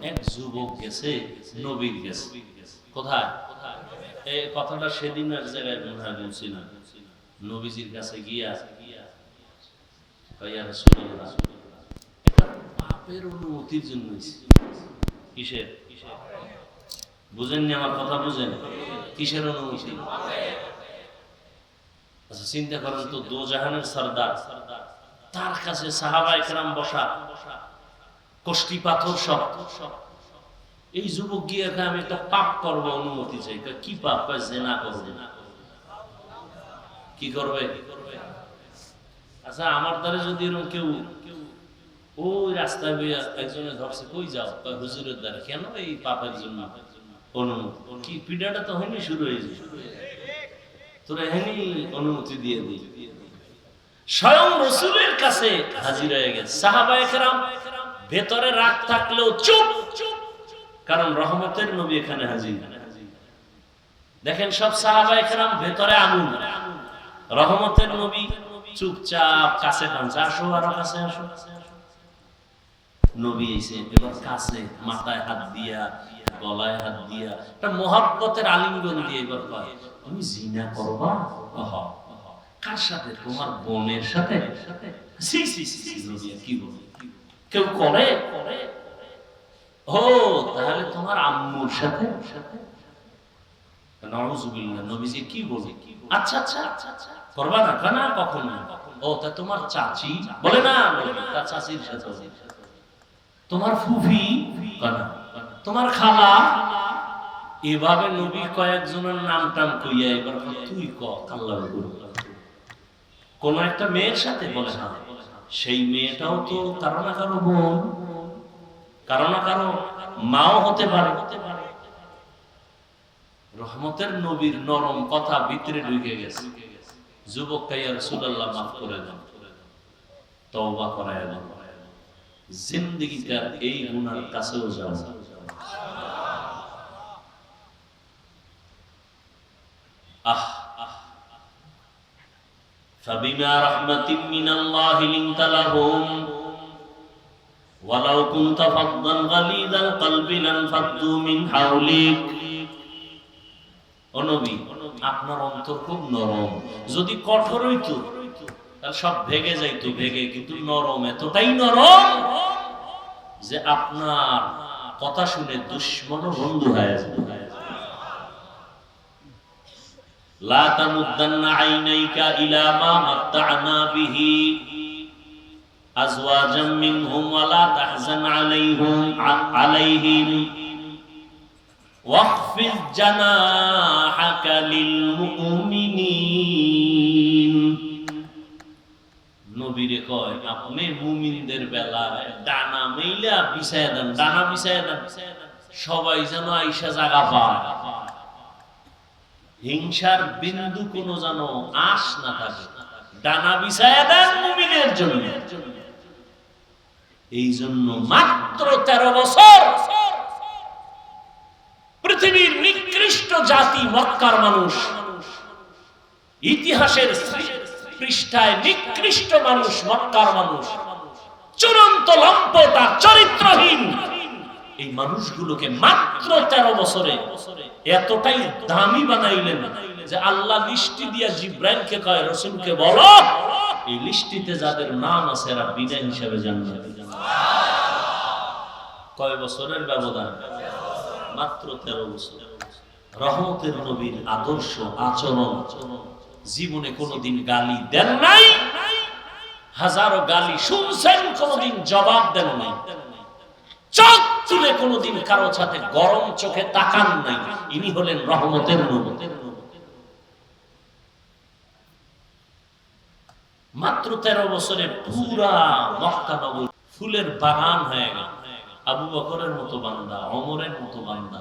এক যুবক গেছে নবীর কাছে। কোথায়? এই কথাটা সেদিন এক জায়গায় মনে হয় বলছিলাম। নবীজির কাছে গিয়া ইয়া রাসূলুল্লাহ, এটা পাপের অনুমতির জন্য। কিসের? বুঝেননি আমার কথা? বুঝেন কিসের অনুমতি? আচ্ছা চিন্তা করেন তো, দো জাহানের সরদার, তার কাছে সাহাবায়ে কেরাম বসা, কষ্টি পাথর সব। এই যুবক গিয়ে আমি একটা পাপ করবো, অনুমতি চাই। কি পাপ? জিনা করবে। কি করবে? আচ্ছা আমার দ্বারা যদি এরকম কেউ ওই রাস্তায় একজনে ধরছে, কই যাও? হুজুরের দ্বারা। কেন? এই পাপের জন্য অনুমতি। কি পিড়াটা তো হয়নি, শুরু হয়েছে। তোরা হেনি অনুমতি দিয়ে দিই। স্বয়ং রাসূলের কাছে হাজির হয়ে গেছে। সাহাবায়ে কেরাম ভেতরে রাগ থাকলেও চুপ, কারণ রহমতের নবী এখানে হাজির। দেখেন সব সাহাবায়ে কেরাম ভেতরে আগুন, রহমতের নবী চুপচাপ কাছে টানছে, আসো আরো কাছে আসো। নবী এসে এবার কাছে, মাথায় হাত দিয়া, গলায় হাত দিয়া, একটা মহব্বতের আলিঙ্গন দিয়ে এবার কয় তুমি জিনা করবা? কার সাথে? তোমার বোনের সাথে? কি বল? কেউ করে? ও তাহলে তোমার আম্মুর সাথে? নাউযুবিল্লাহ। নবীজি কি বলে? আচ্ছা আচ্ছা আচ্ছা করবা না? না কখনো। ও তা তোমার চাচি? বলে না, তার চাচির সাথে। তোমার ফুফি? তোমার খালা? এভাবে নবী কয়েকজনের নাম টাম কইয়া এবার তুই ক আল্লাহ কোন একটা মেয়ের সাথে? বলে না, সেই মেয়েটাও তো কারো না কারো বোন, কারো না কারো মাও হতে পারে। রহমতের নবীর নরম কথা ভিতরে ঢুকে গেছে। যুবক কাইয়া রাসূলুল্লাহ মাফ করে দেন, তওবা করায় দেন, জিন্দেগিতে এই গুনার কাছেও যাও না। فبما رحمة من الله لنت لهم ولو كنت فظا غليظ القلب لانفضوا من حولك। ও নবী, আপনার অন্তর খুব নরম। যদি কঠোর হইতো তাহলে সব ভেঙে যাইতো, ভেঙে। কিন্তু নরম, এতটাই নরম যে আপনার কথা শুনে দুশমনও বন্ধু হয়ে যায়। লা তামুদ্দান্না আইনাইকা ইলা মা মাত্তা'না বিহি আজওয়াজাম মিনহুম ওয়া লা তাহজান আলাইহিম ওয়াখফিজ জানাহাকা লিল মুমিনিন। নবীরে কয় আপনি মুমিনদের বেলায় ডানা মেইলা বিছায়া দেন, ডানা বিছায়া দেন, সবাই যেন আইসা জায়গা পায়, হিংসার বিন্দু কোনো যেন আশ না থাকে, ডানা বিছায়া দেন মুমিনের জন্য। এই জন্য মাত্র 13 বছর পৃথিবীর নিকৃষ্ট জাতি মক্কার মানুষ, ইতিহাসের পৃষ্ঠায় নিকৃষ্ট মানুষ মক্কার মানুষ, চূড়ান্ত লম্পট আর চরিত্রহীন এই মানুষগুলোকে মাত্র 13 বছরে এতটাই দামি বানাইলেন যে আল্লাহ লিস্টি দিয়া জিব্রাইলকে কয় রাসূলকে বলো এই লিস্টিতে যাদের নাম আছে এরা বিনা হিসাবে জান্নাতে যাবে। কয় বছরের ব্যবধান? মাত্র 13 বছর। রহমতের নবীর আদর্শ আচরণ, জীবনে কোনোদিন গালি দেন নাই, হাজারো গালি শুনছেন, কোনোদিন জবাব দেন নাই, চোখ তুলে কোনোদিন কারো সাথে গরম চোখে তাকান নাই। ইনি হলেন রহমতের নবী। মাত্র 13 বছরে পুরা মক্কা নগরী ফুলের বাগান হয়ে গেল। আবু বকরের মতো বান্দা, ওমরের মতো বান্দা,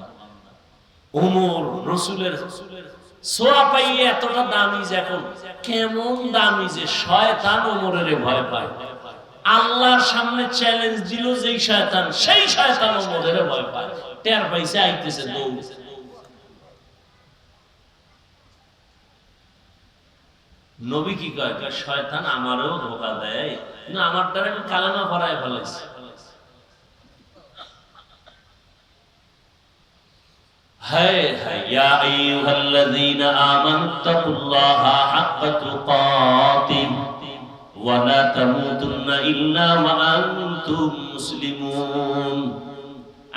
ওমর রাসূলের সোয়া পাইয়ে এতটা দামি যে এখন কেমন দামি যে শয়তান ওমরের ভয় পায়। আল্লাহর সামনে চ্যালেঞ্জ দিল যেই শয়তান, সেই শয়তান ওমরের ভয় পায়। টের পাইছে আইতেছে দৌড়। নবী কি কয়? শয়তান আমারও ধোঁকা দেয়, কিন্তু আমার দ্বারা আমি কালেমা পড়ায় ফেলাইছি। হায় হায় ইয়া আইয়ুহাল্লাযীনা আমানুত্তাকুল্লাহা হাক্কা তুকাতিহ ওয়া লা তামুতুন্না ইল্লা ওয়া আনতুম মুসলিমুন।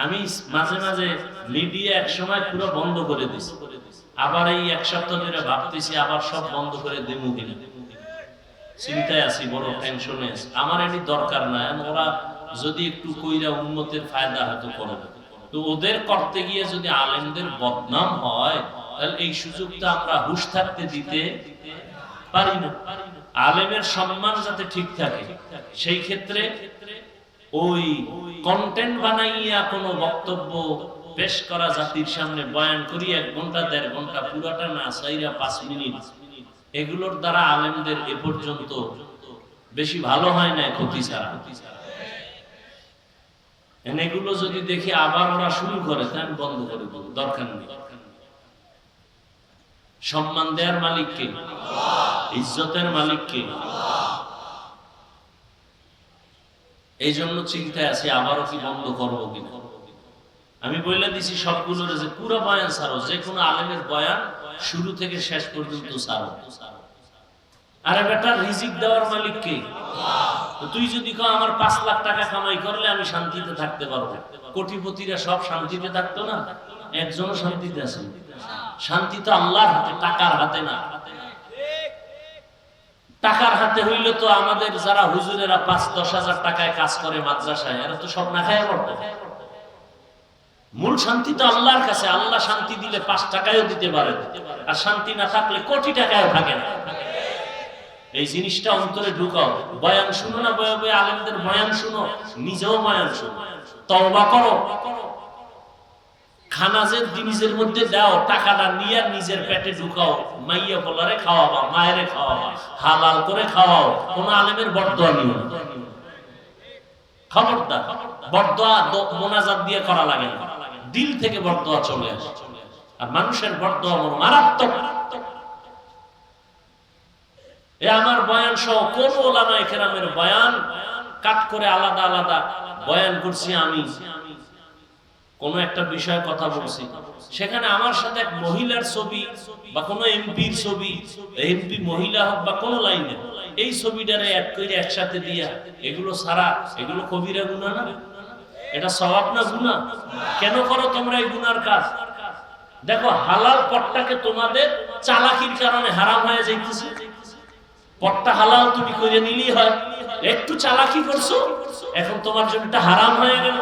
আমি মাঝে মাঝে মিডিয়া একসময় পুরো বন্ধ করে দিছি, আবার এই এক সপ্তাহ ধরে ভাবতেছি আবার সব বন্ধ করে দেবো কিনা, চিন্তায় আছি, বড় টেনশনে আছি। আমার এটি দরকার না, ওরা যদি একটু কইরা উম্মতের ফায়দা হয়তো করবে, তো ওদের করতে গিয়ে যদি আলেমদের বদনাম হয় তাহলে এই সুযোগটা আমরা হুঁশ থাকতে দিতে পারি না। আলেমের সম্মান যাতে ঠিক থাকে সেই ক্ষেত্রে ওই কন্টেন্ট বানাইয়া কোনো বক্তব্য পেশ করা জাতির সামনে বয়ান করি 1 ঘন্টা 1.5 ঘন্টা পুরাটা না চাইরা 5 মিনিট, এগুলোর দ্বারা আলেমদের এ পর্যন্ত বেশি ভালো হয় না, ক্ষতি ছাড়া। এগুলো যদি দেখি আবার ওরা শুরু করে তাই বন্ধ করে দেব, দরকার নেই। সম্মান দেওয়ার মালিক কে? ইজ্জতের মালিক কে? এই জন্য চিন্তায় আছি আবারও কি বন্ধ করবো কিনা। আমি বলে দিছি সবগুলোর যে পুরো বয়ান ছাড়ো, যে কোনো আলেমের বয়ান শুরু থেকে শেষ পর্যন্ত ছাড়ো। আরে বেটা, রিজিক দেওয়ার মালিক কে? তুই যদি কও আমার 5 লাখ টাকা কামাই করলে আমি শান্তিতে থাকতে পারবো, কোটিপতিরা সব শান্তিতে থাকতো না? একজনও শান্তিতে আছে? শান্তি তো আল্লাহর হাতে, টাকার হাতে না। টাকার হাতে হইলে তো আমাদের যারা হুজুরেরা 5-10 হাজার টাকায় কাজ করে মাদ্রাসায়, এরা তো সব না খায় পড়তো। মূল শান্তি তো আল্লাহর কাছে। আল্লাহ শান্তি দিলে 5 টাকায়ও দিতে পারে, আর শান্তি না থাকলে কোটি টাকায়ও থাকে না। এই জিনিসটা অন্তরে ঢুকাও। বয়ান শুনো না, বয়ে বয়ে আলেমদের বয়ান শুনো, নিজেও বয়ান শুনো, তওবা করো। খানা যে জিনিসের মধ্যে দাও, টাকাটা নিয়ে নিজের পেটে ঢুকাও, মাইয়া বলারে খাওয়াবা, মায়েরে খাওয়াবা, হালাল করে খাওয়াও। কোন আলেমের বরদোয়া নিও না, খবরদার। বরদোয়া মোনাজাত দিয়ে করা লাগে না, দিল থেকে বরদোয়া চলে আসে। আর মানুষের বরদোয়া মারাত্মক। এ আমার বয়ান সহ কোন ওলামায়ে কেরামের বয়ান কাট করে আলাদা আলাদা বয়ান করছি আমি, কোন একটা বিষয় কথা বলছি, সেখানে আমার সাথে এক মহিলার ছবি বা কোন এমপির ছবি, এমপি মহিলা হোক বা কোন লাইনে, এই ছবিটারে এক করে একসাথে দিয়া, এগুলো সারা, এগুলো কবিরা গুনাহ না? এটা সওয়াব না গুনাহ? কেন করো তোমরা এই গুনার কাজ? দেখো, হালাল পথটাকে তোমাদের চালাকির কারণে হারাম হয়ে যাইতেছে। পটটা হালাল তুমি করে নিলেই হয়, একটু চালাকি করছো এখন তোমার জন্য এটা হারাম হয়ে গেল।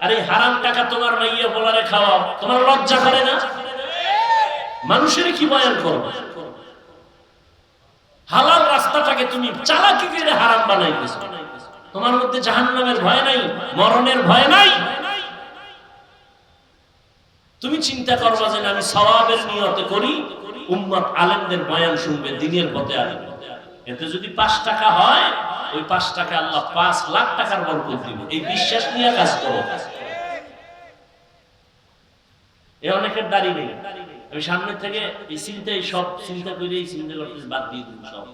আর এই হারাম টাকা তোমার মাইয়া বলারে খাওয়া, তোমার লজ্জা করে না? মানুষের কি বয়ান করবে? হালাল রাস্তাটাকে তুমি চালাকি করে হারাম বানাইতেছো। তোমার মধ্যে জাহান্নামের ভয় নাই, মরণের ভয় নাই। তুমি চিন্তা করবা যে আমি সওয়াবের নিয়তে করি, উম্মত আলেমদের বয়ান শুনবে, দ্বীনের পথে আসবে। এতে যদি 5 টাকা হয়, ওই 5 টাকা আল্লাহ 5 লাখ টাকার বরকত দিবে। এই বিশ্বাস নিয়ে কাজ করো। এ অনেকের দাড়ি নেই, আমি সামনে থেকে এই চিন্তাই সব চিন্তা করে এই চিন্তা করতে বাদ দিয়ে দিই। সব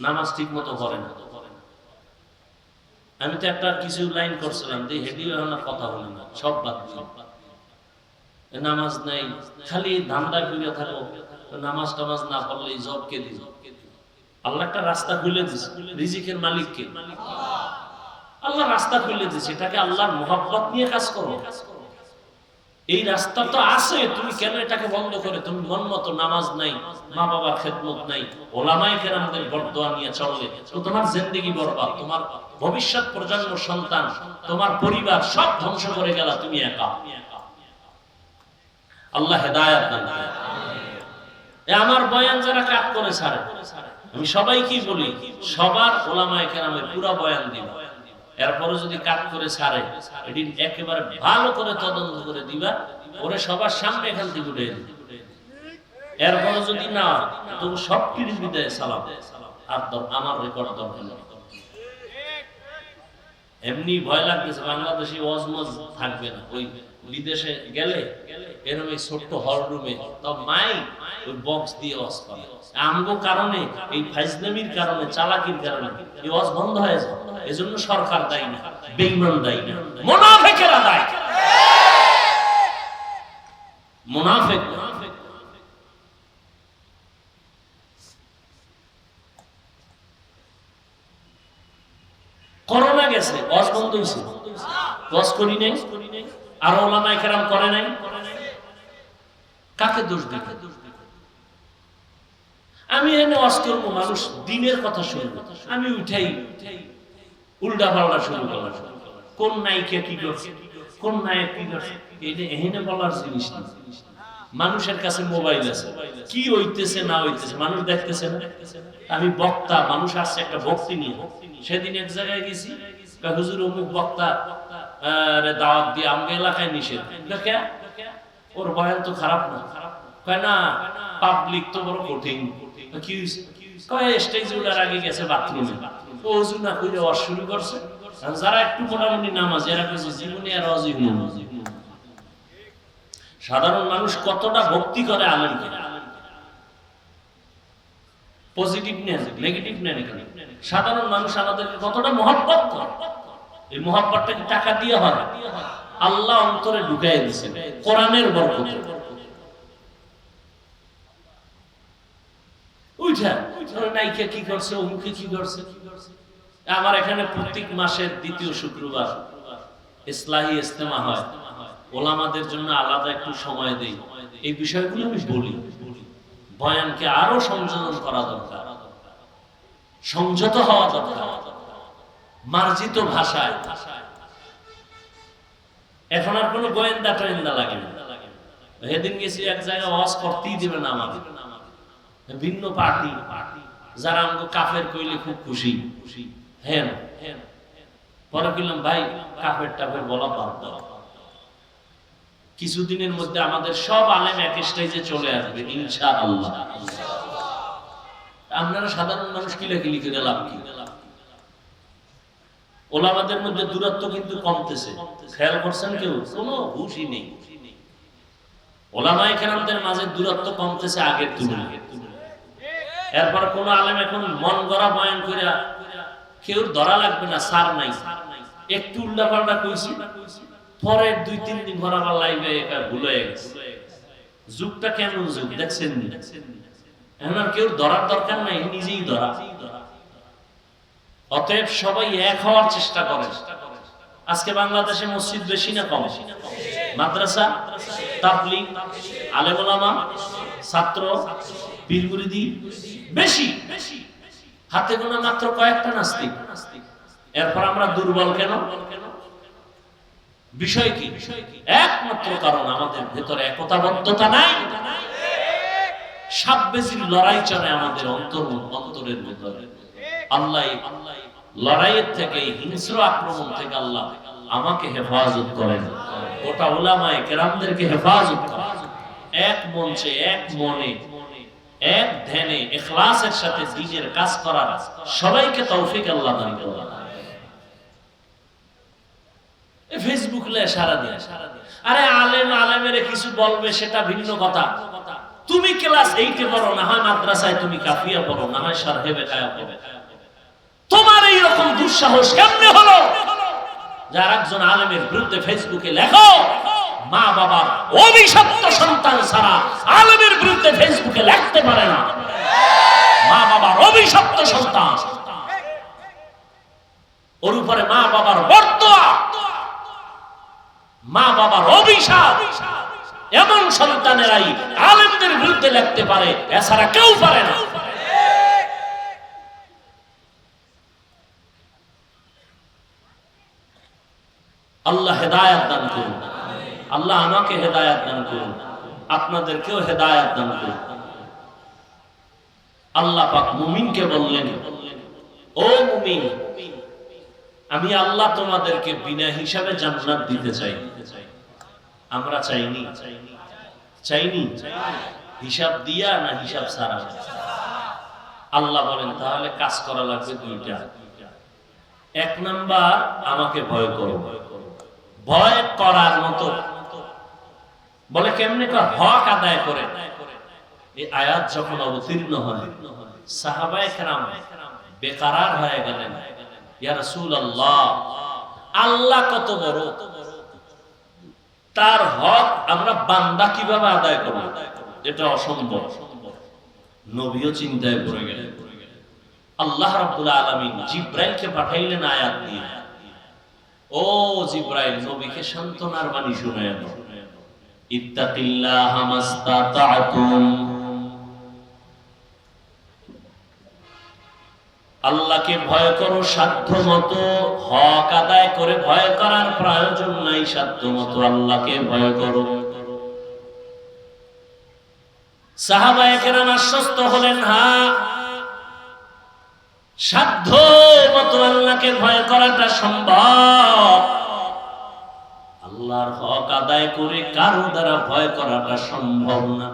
নামাজ ঠিক মতো করে না। আমি তো একটা কিছু লাইন করছিলাম যে হেডিও না, কথা বলি না, সব বাদ দিই। নামাজ নাই, খালি ধান্দা করে থাকো, নামাজ টামাজ না পড়লে জব কে দিল? আল্লাহ একটা রাস্তা খুলে দিয়েছে, রিজিকের মালিক কে? আল্লাহ রাস্তা খুলে দিয়েছে, এটাকে আল্লাহর মুহাব্বত নিয়ে কাজ করো। এই রাস্তা তো আছে, তুমি কেন এটাকে বন্ধ করে তুমি মন মতো নামাজ নাই, মা বাবার খেদমত নাই, ওলামায়ে কেরামদের বরদোয়া নিয়ে চললে তো তোমার জিন্দেগি বরবাদ, তোমার ভবিষ্যৎ প্রজন্ম, সন্তান, তোমার পরিবার সব ধ্বংস করে গেল, তুমি একা। আল্লাহ হেদায়েত দান করেন। আমার বয়ান যারা কাট করে ছাড়ে, আমি সবাইকে বলি সবার ওলামায়ে কেরামের পুরো বয়ান দিবা। এরপরে যদি কাট করে ছাড়ে, এটি একেবারে ভালো করে তদন্ত করে দিবা, ওরে সবার সামনে এখান থেকে উঠে দিবে। এরপরে যদি না, তবু সব কিছু বিদায় সালাম, আর আমার রেকর্ড দরকার নেই। এমনি ভয় লাগতেছে বাংলাদেশি ওয়াজমজ থাকবে না, ওই বিদেশে গেলে এরকম এই ছোট্ট হল রুমে তো মাই ওই বক্স দিয়ে ওয়াজ করে। আমগো কারণে, এই ফাইজলামির কারণে, চালাকির কারণে এই ওয়াজ বন্ধ হয়ে যায়। এজন্য সরকার দায়ী না, বেঈমান দায়ী না, মুনাফিকেরা দায়ী। মুনাফিক করোনা গেছে, ওয়াজ বন্ধ হইছে, ওয়াজ করি নাই, আর ওলামায়ে কেরাম করে নাই, কাকে দোষ দিবে? আমি এনে ওয়াজ করব, মানুষ দ্বীনের কথা শুনবে, আমি উঠাই উল্টা পাল্টা শুরু করলাম। কোন নায়িকা কি করছে, কোন নায়ক কি করছে, এটা এখানে বলার জিনিস না। মানুষের কাছে মোবাইল আছে, কি হইতেছে না হইতেছে মানুষ দেখতেছে না। আমি বক্তা, মানুষ আসছে একটা ভক্তি নিয়ে। সেদিন এক জায়গায় গেছি, হুজুর অমুক বক্তা দাওয়াত দিয়ে আমাকে এলাকায় নিষেধ। ওর বয়ান তো খারাপ না, কয় না পাবলিক তো বড় কঠিন। কি হইছে? কয় স্টেজে ওঠার আগে গেছে বাথরুমে, ও ওযু না কইরা ওয়াজ শুরু করছে। যারা একটু মোটামুটি নামাজ, এরা কইছে জীবনে আর ওয়াজই হলো না। সাধারণ মানুষ কতটা ভক্তি করে আলেমকে, পজিটিভ নেন, নেগেটিভ নেন। এখানে সাধারণ মানুষ আমাদেরকে কতটা মহব্বত করে। এই মহব্বতটা কি টাকা দিয়ে হয়? আল্লাহ অন্তরে ঢুকাই দিয়েছেন কোরআনের বরকতে। উঠা নায়িকা কি করছে, অমুকে কি করছে। আমার এখানে প্রত্যেক মাসের দ্বিতীয় শুক্রবার ইসলাহি ইজতেমা হয়, ওলামাদের জন্য আলাদা একটু সময় দেই। এই বিষয়গুলো আমি বলি, বয়ানকে আরো সংযোজন করা দরকার, সংযত হওয়া দরকার, মার্জিত ভাষায়। এখন আর কোনো গোয়েন্দা টোয়েন্দা লাগে না। সেদিন গেছি এক জায়গায়, ওয়াজ করতেই দিবে না আমাদের ভিন্ন পার্টি, যারা আমাকে কাফের কইলে খুব খুশি। হ্যাঁ, পরে বললাম ভাই কাফের টাফের বলা বাদ দাও। কিছুদিনের মধ্যে আমাদের সব আলেম এক স্টেজে চলে আসবে ইনশাআল্লাহ। আপনারা সাধারণ মানুষ কিলাকিলি করে লাভ কি? ওলামাদের মধ্যে দূরত্ব কিন্তু কমতেছে, খেয়াল করছেন কেউ? কোনো হুঁশই নেই। ওলামায়ে কেরামদের মাঝে দূরত্ব কমতেছে আগের তুলনায়। এরপর কোন আলেম এখন মন গড়া বয়ান করে কেউ ধরা লাগবে না, সার নাই, একটু উল্টা পাল্টা কইছি, পরের 2-3 দিন পর আবার লাইভে এটা ভুল হয়ে গেছে। যুগটা কেমন যুগ দেখছেন? এখন আর কেউ ধরার দরকার নাই, নিজেই ধরা। অতএব সবাই এক হওয়ার চেষ্টা করে। আজকে বাংলাদেশে মসজিদ বেশি না কম? মাদ্রাসা, তাবলীগ, আলেম ওলামা, ছাত্র পীর মুরিদি বেশি, হাতে গোনা মাত্র কয়েকটা নাস্তিক। এরপর আমরা দুর্বল কেন? বিষয় কি? একমাত্র কারণ আমাদের ভেতরে একতাবদ্ধতা নাই। সাববেজির লড়াই চলে আমাদের অন্তরের ভেতরে। আল্লাহ লড়াইয়ের থেকে, হিংস্র আক্রমণ থেকে আল্লাহ আমাকে হেফাজত করেন, গোটা উলামায়ে কেরামদেরকে হেফাজত করেন। এক মঞ্চে, এক মনে, এক ধ্যানে, ইখলাসের সাথে দ্বীনের কাজ করার সবাইকে তৌফিক আল্লাহ দান করেন। ফেসবুক লে সারা দিয়ে, আরে আলেমের কিছু বলবে সেটা ভিন্ন কথা। তুমি ক্লাস 8 এ পড়ো, না হয় মাদ্রাসায় তুমি কাফিয়া পড়ো, না হয় শারহে বেকায়া পড়ো, তোমার এই রকম দুঃসাহস কেমনে হলো যার একজন আলেমের বিরুদ্ধে ফেসবুকে লেখো? মা বাবার অভিশপ্ত সন্তান ছাড়া আলেমের বিরুদ্ধে ফেসবুকে লিখতে পারে না। মা বাবার অভিশপ্ত সন্তান, ওর উপরে মা বাবার বরদোয়া, মা বাবার অভিশাপ, এমন সন্তানেরাই আলেমদের বিরুদ্ধে লিখতে পারে, এছাড়া কেউ পারে না। আল্লাহ হেদায়েত দান করুন, আল্লাহ আমাকে হেদায়েত দান করুন, আপনাদেরকেও হেদায়েত দান করুন। আল্লাহ পাক মুমিনকে বললেন, ও মুমিন, আমি আল্লাহ তোমাদেরকে বিনা হিসাবে জান্নাত দিতে চাই। আমরা চাইনি, চাইনি হিসাব দিয়া না হিসাব ছাড়া? আল্লাহ বলেন তাহলে কাজ করা লাগবে দুইটা। এক নাম্বার, আমাকে ভয় করো। ভয় করার মতো বলে কেমনে? হক আদায় করে। এই আয়াত যখন অবতীর্ণ হয়, সাহাবায়ে কেরাম বেকারার হয়ে গেলেন, ইয়া রাসূলুল্লাহ, আল্লাহ কত বড়, তার হক আমরা বান্দা কিভাবে আদায় করব? এটা অসম্ভব। নবীও চিন্তায় পড়ে গেলেন। আল্লাহ রাব্বুল আলামিন জিবরাইলকে পাঠাইলেন আয়াত দিয়ে, ও জিবরাইল, নবীকে সান্ত্বনার বাণী শুনায় দাও। ইত্তাকিল্লাহা মাসতাতা'তুম, আল্লাহকে ভয় করো সাধ্যমতো। হক আদায় করে ভয় করার প্রয়োজন নাই, সাধ্যমতো আল্লাহকে ভয় করো। সাহাবায়ে কেরাম আশ্বস্ত হলেন, হ্যাঁ, সাধ্য মতো আল্লাহকে ভয় করাটা সম্ভব। আল্লাহর হক আদায় করে কারো দ্বারা ভয় করাটা সম্ভব না।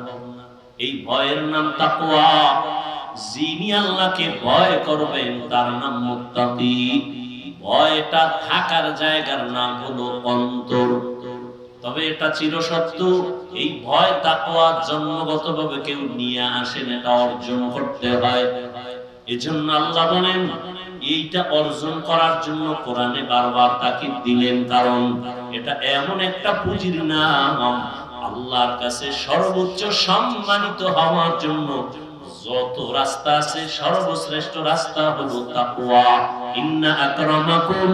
এই ভয়ের নাম তাকওয়া। যিনি আল্লাহকে ভয় করবেন তার নাম মুত্তাকি। ভয়টা থাকার জায়গার নাম হলো অন্তর। তবে এটা চিরসত্য, এই ভয় তাকওয়া জন্মগতভাবে কেউ নিয়ে আসেন, এটা অর্জন করতে হয়। এজন্য আল্লাহ বলেন, এইটা অর্জন করার জন্য কোরআনে বারবার তাকিদ দিলেন, কারণ এটা এমন একটা পুঁজির নাম, আল্লাহর কাছে সর্বোচ্চ সম্মানিত হওয়ার জন্য যত রাস্তা আছে সর্বশ্রেষ্ঠ রাস্তা হলো তাকওয়া। ইন্না আকরামাকুম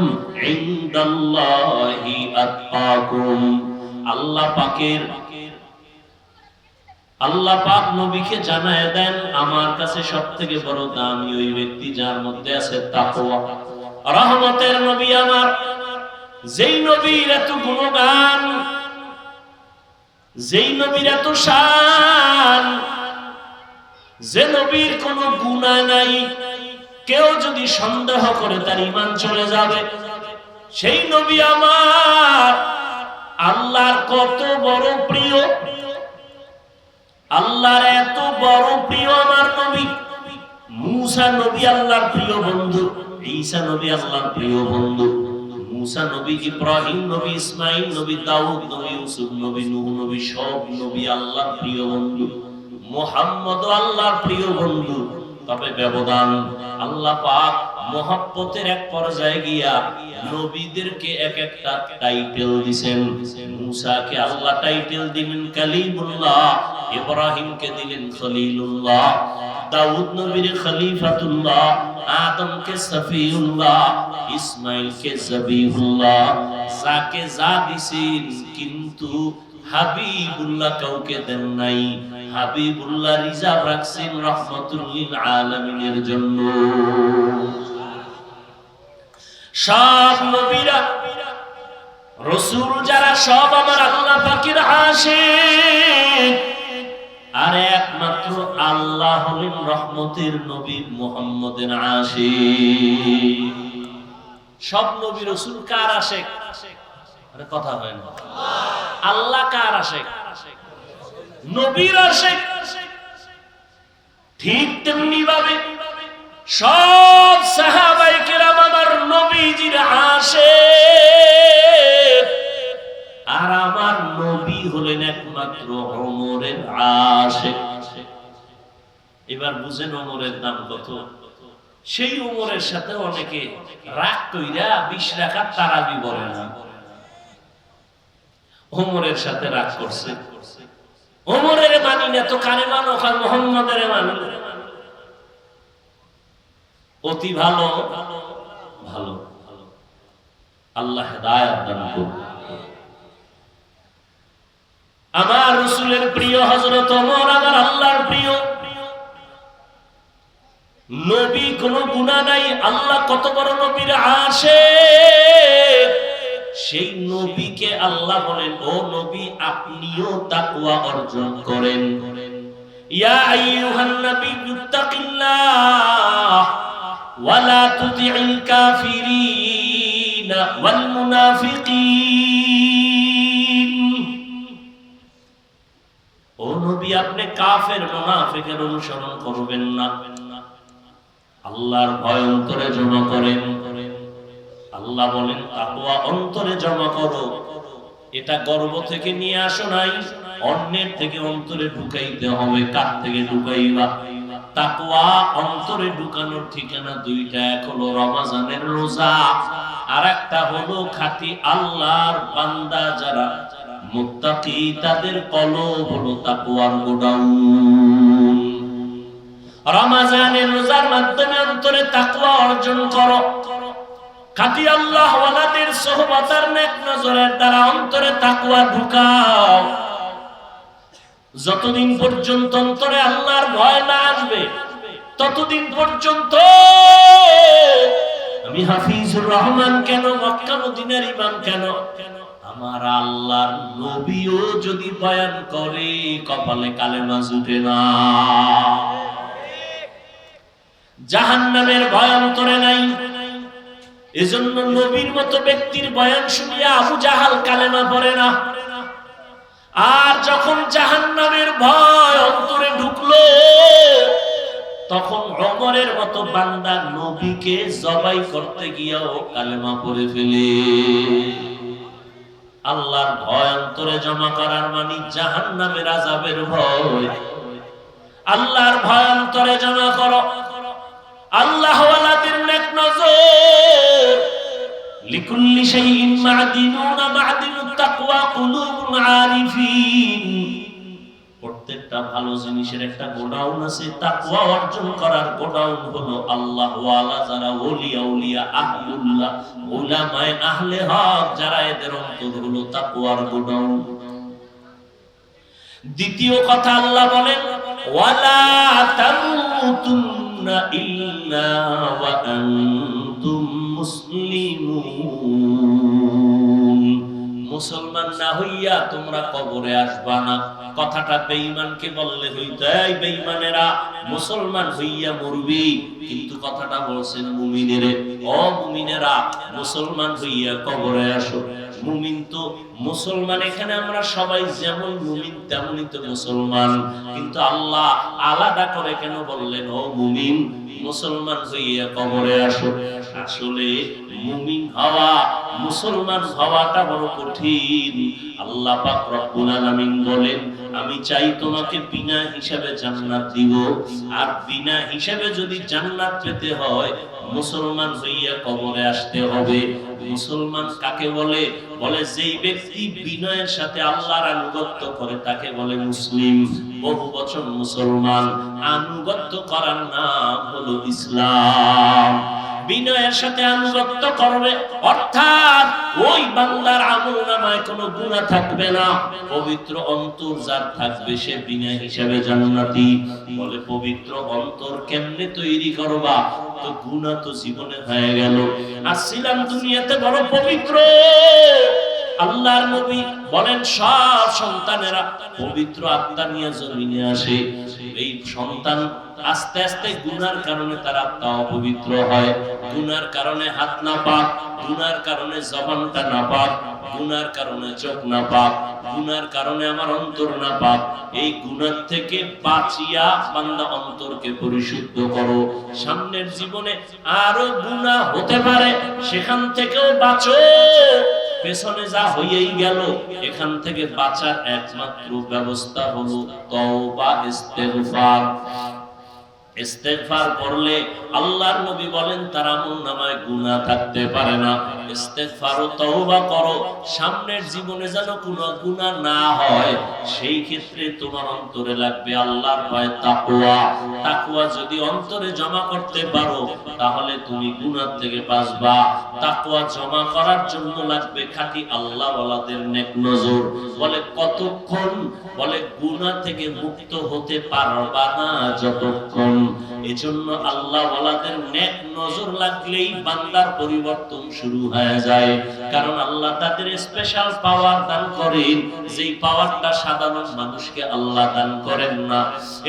ইনদাল্লাহি আতকাকুম। আল্লাহ পাক নবীকে জানায় দেন, আমার কাছে সবথেকে বড় দামি ওই ব্যক্তি যার মধ্যে আছে তাকওয়া। রহমতের নবী আমার, যেই নবীর এত গুণগান, যেই নবীর এত শান, যে নবীর কোনো গুনাহ নাই, কেউ যদি সন্দেহ করে তার ঈমান চলে যাবে, সেই নবী আমার আল্লাহর কত বড় প্রিয়। আল্লাহর এত বড় প্রিয় আমার নবী। মূসা নবী আল্লাহর প্রিয় বন্ধু, ঈসা নবী আল্লাহর প্রিয় বন্ধু। মূসা নবী, ইব্রাহিম নবী, ইসমাঈল নবী, দাউদ নবী, ইউসুফ নবী, নূহ নবী, সব নবী আল্লাহর প্রিয় বন্ধু। মুহাম্মদ আল্লাহর প্রিয় বন্ধু। তবে ব্যবধান, আল্লাহ পাক মহব্বতের এক পর্যায়ে গিয়া নবীদেরকে এক একটা টাইটেল দিবেন। মূসাকে আল্লাহ টাইটেল দিলেন কালিমুল্লাহ, ইব্রাহিমকে দিলেন খলিলুল্লাহ, দাউদ নবীর খলিফাতুল্লাহ, আদমকে সফিউল্লাহ, ইসমাঈলকে জবিহুল্লাহ। যাকে যা দিছেন, কিন্তু হাবিবুল্লাহ কাউকে দেন নাই। হাবিবুল্লাহ রিজার্ভ রাখছেন রাহমাতুল লিল আলামিনের জন্য। সব নবীরা রাসূল যারা সব আমার আল্লাহ পাকের আশিক, আর একমাত্র আল্লাহ হলেন রহমতের নবী মুহাম্মদের আশিক। সব নবী রাসূল কার আশিক? আরে কথা হয় না। আল্লাহ কার আশিক? নবীর আশিক। ঠিক তেমনি ভাবে সব সাহাবায়ে কেরাম আমার নবীজির আশিক, আর আমার নবী হলেন একমাত্র ওমরের আশিক। এবার বুঝেন ওমরের দাম কত। সেই ওমরের সাথে অনেকে রাগ কইরা 20 রাকাত তারাবি পড়ে না। ওমরের সাথে রাগ করছে, ওমরের মানি না তো কারে মানো? খান মুহাম্মাদের মানি। অতি ভালো ভালো, আল্লাহ হেদায়েত দান করুন। আমার রাসূলের প্রিয় হযরত ওমর আমার আল্লাহর প্রিয় নবী, কোনো গুনাহ নাই। আল্লাহ কত বড় নবীর আশিক, সেই নবীকে আল্লাহ বলেন, ও নবী আপনিও তাকওয়া অর্জন করেন। ইয়া আইয়ুহান নাবিয়্যু তাকিল্লাহ ওয়া লা তুতি'ল কাফিরিনা ওয়াল মুনাফিকিন। ও নবী আপনি কাফের মুনাফিকের অনুসরণ করবেন না, আল্লাহর ভয় অন্তরে জমা করেন। আল্লাহ বলেন তাকওয়া অন্তরে জমা করো। এটা গর্ব থেকে নিয়ে আসো নাই, অন্যের থেকে অন্তরে ঢুকাইতে হবে। কার থেকে ঢুকাইবা? তাকওয়া অন্তরে ঢুকানোর ঠিকানা দুইটা, এক হলো রমজানের রোজা, আর একটা হলো খাঁটি আল্লাহর বান্দা যারা মুত্তাকি, তাদের কলব হলো তাকওয়ার গোডাউন। রমজানের রোজার মাধ্যমে অন্তরে তাকওয়া অর্জন করো। খাঁটি আল্লাহ ওয়ালাদের সোহবত আর নেক নজরের দ্বারা অন্তরে তাকওয়া ঢুকাও। যতদিন পর্যন্ত অন্তরে আল্লাহর ভয় না আসবে, ততদিন পর্যন্ত আমি হাফিজুর রহমান কেন, মক্কা মদিনার ইমাম কেন, আমার আল্লাহর নবীও যদি বয়ান করে কপালে কালেমা জুটে না। জাহান্নামের ভয় অন্তরে নাই, এজন্য নবীর মতো ব্যক্তির বয়ান শুনিয়া আবু জাহাল কালেমা পড়ে না। আর যখন জাহান্নামের ভয় অন্তরে ঢুকলো, তখন ওমরের মতো বান্দা নবীকে জবাই করতে গিয়েও কালেমা পড়ে ফেলে। আল্লাহর ভয় অন্তরে জমা করার মানে জাহান্নামের আযাবের ভয়। আল্লাহর ভয় অন্তরে জমা করো। আল্লাহ ওয়ালাদের নেক নজর। লিকুল্লি শাইইন মা'দিনুনা মা'দিনুত তাকওয়া কুলুবুল আরিফিন। প্রত্যেকটা ভালো জিনিসের একটা গোডাউন আছে, তাকওয়া অর্জন করার গোডাউন হলো আল্লাহ ওয়ালা যারা ওলিয়া উলিয়া আহলুল্লাহ উলামায়ে আহলে হক যারা, এদের অন্তর হলো তাকওয়ার গোডাউন। দ্বিতীয় কথা আল্লাহ বলেন ওয়ালা তামুতুন্না ইল্লা ওয়া আনতুম মুসলিমুন। মুসলমান না হইয়া তোমরা কবরে আসবা না। কথাটা বেঈমানকে বললে হইতো, এই বেঈমানেরা মুসলমান হইয়া মরবি, কিন্তু কথাটা বলছেন মুমিনেরে, ও মুমিনেরা মুসলমান হইয়া কবরে আসো। মুমিন তো মুসলমান, এখানে আমরা সবাই যেমন মুমিন তেমনই তো মুসলমান, কিন্তু আল্লাহ আলাদা করে কেন বললেন ও মুমিন মুসলমান হইয়া কবরে আসো? আসলে মুমিন হওয়া, মুসলমান হওয়াটা বড় কঠিন। আল্লাহ পাক রব্বুল আলামিন বলেন আমি চাই তোমাকে বিনা হিসাবে জান্নাত দিব, আর বিনা হিসাবে যদি জান্নাত পেতে হয় মুসলমান হইয়া কবরে আসতে হবে। মুসলমান কাকে বলে? বলে যেই ব্যক্তি বিনয়ের সাথে আল্লাহর আনুগত্য করে তাকে বলে মুসলিম। বহু বচন মুসলমান, আনুগত্য করার নাম হলো ইসলাম। বিনয়ের সাথে আনুগত্য করবে, অর্থাৎ ওই বান্দার আমলনামায় কোনো গুনাহ থাকবে না। পবিত্র অন্তর যার থাকবে সে বিনা হিসাবে জান্নাতি। বলে পবিত্র অন্তর কেমনে তৈরি করবা? তো গুনাহ তো জীবনে হয়ে গেল, আসছিলাম দুনিয়াতে বড় পবিত্র। আল্লাহর নবী বলেন সব সন্তানেরা পবিত্র আত্মা নিয়ে জমিনে আসে। এই সন্তান আস্তে আস্তে গুনার কারণে তার আত্মা অপবিত্র হয়, গুনার কারণে হাত না পাক, গুনার কারণে জবানটা না পাক, গুনার কারণে চোখ না পাক, গুনার কারণে আমার অন্তর না পাক। এই গুনার থেকে বাঁচিয়া বান্দা অন্তরকে পরিশুদ্ধ করো। সামনের জীবনে আরো গুনাহ হতে পারে, সেখান থেকেও বাঁচো। পেছনে যা হয়েই গেল, এখান থেকে বাঁচার একমাত্র ব্যবস্থা হলো তওবা, ইস্তেগফার। ইস্তেগফার করলে আল্লাহর নবী বলেন তার আমলনামায় গুনাহ থাকতে পারে না। ইস্তেগফার ও তওবা করো, সামনের জীবনে যেন কোনো গুনাহ না হয়। সেই ক্ষেত্রে তোমার অন্তরে লাগবে আল্লাহর ভয়, তাকওয়া। তাকওয়া যদি অন্তরে জমা করতে পারো তাহলে তুমি গুনাহ থেকে বাঁচবা। তাকওয়া জমা করার জন্য লাগবে খাঁটি আল্লাহওয়ালাদের নেক নজর। বলে কতক্ষণ? বলে গুনাহ থেকে মুক্ত হতে পারবা না যতক্ষণ। এজন্য আল্লাহওয়ালাদের নেক নজর লাগলেই বান্দার পরিবর্তন শুরু হয়ে যায়। কারণ আল্লাহ তাদের স্পেশাল পাওয়ার দান করেন, যেই পাওয়ারটা সাধারণ মানুষকে আল্লাহ দান করেন না।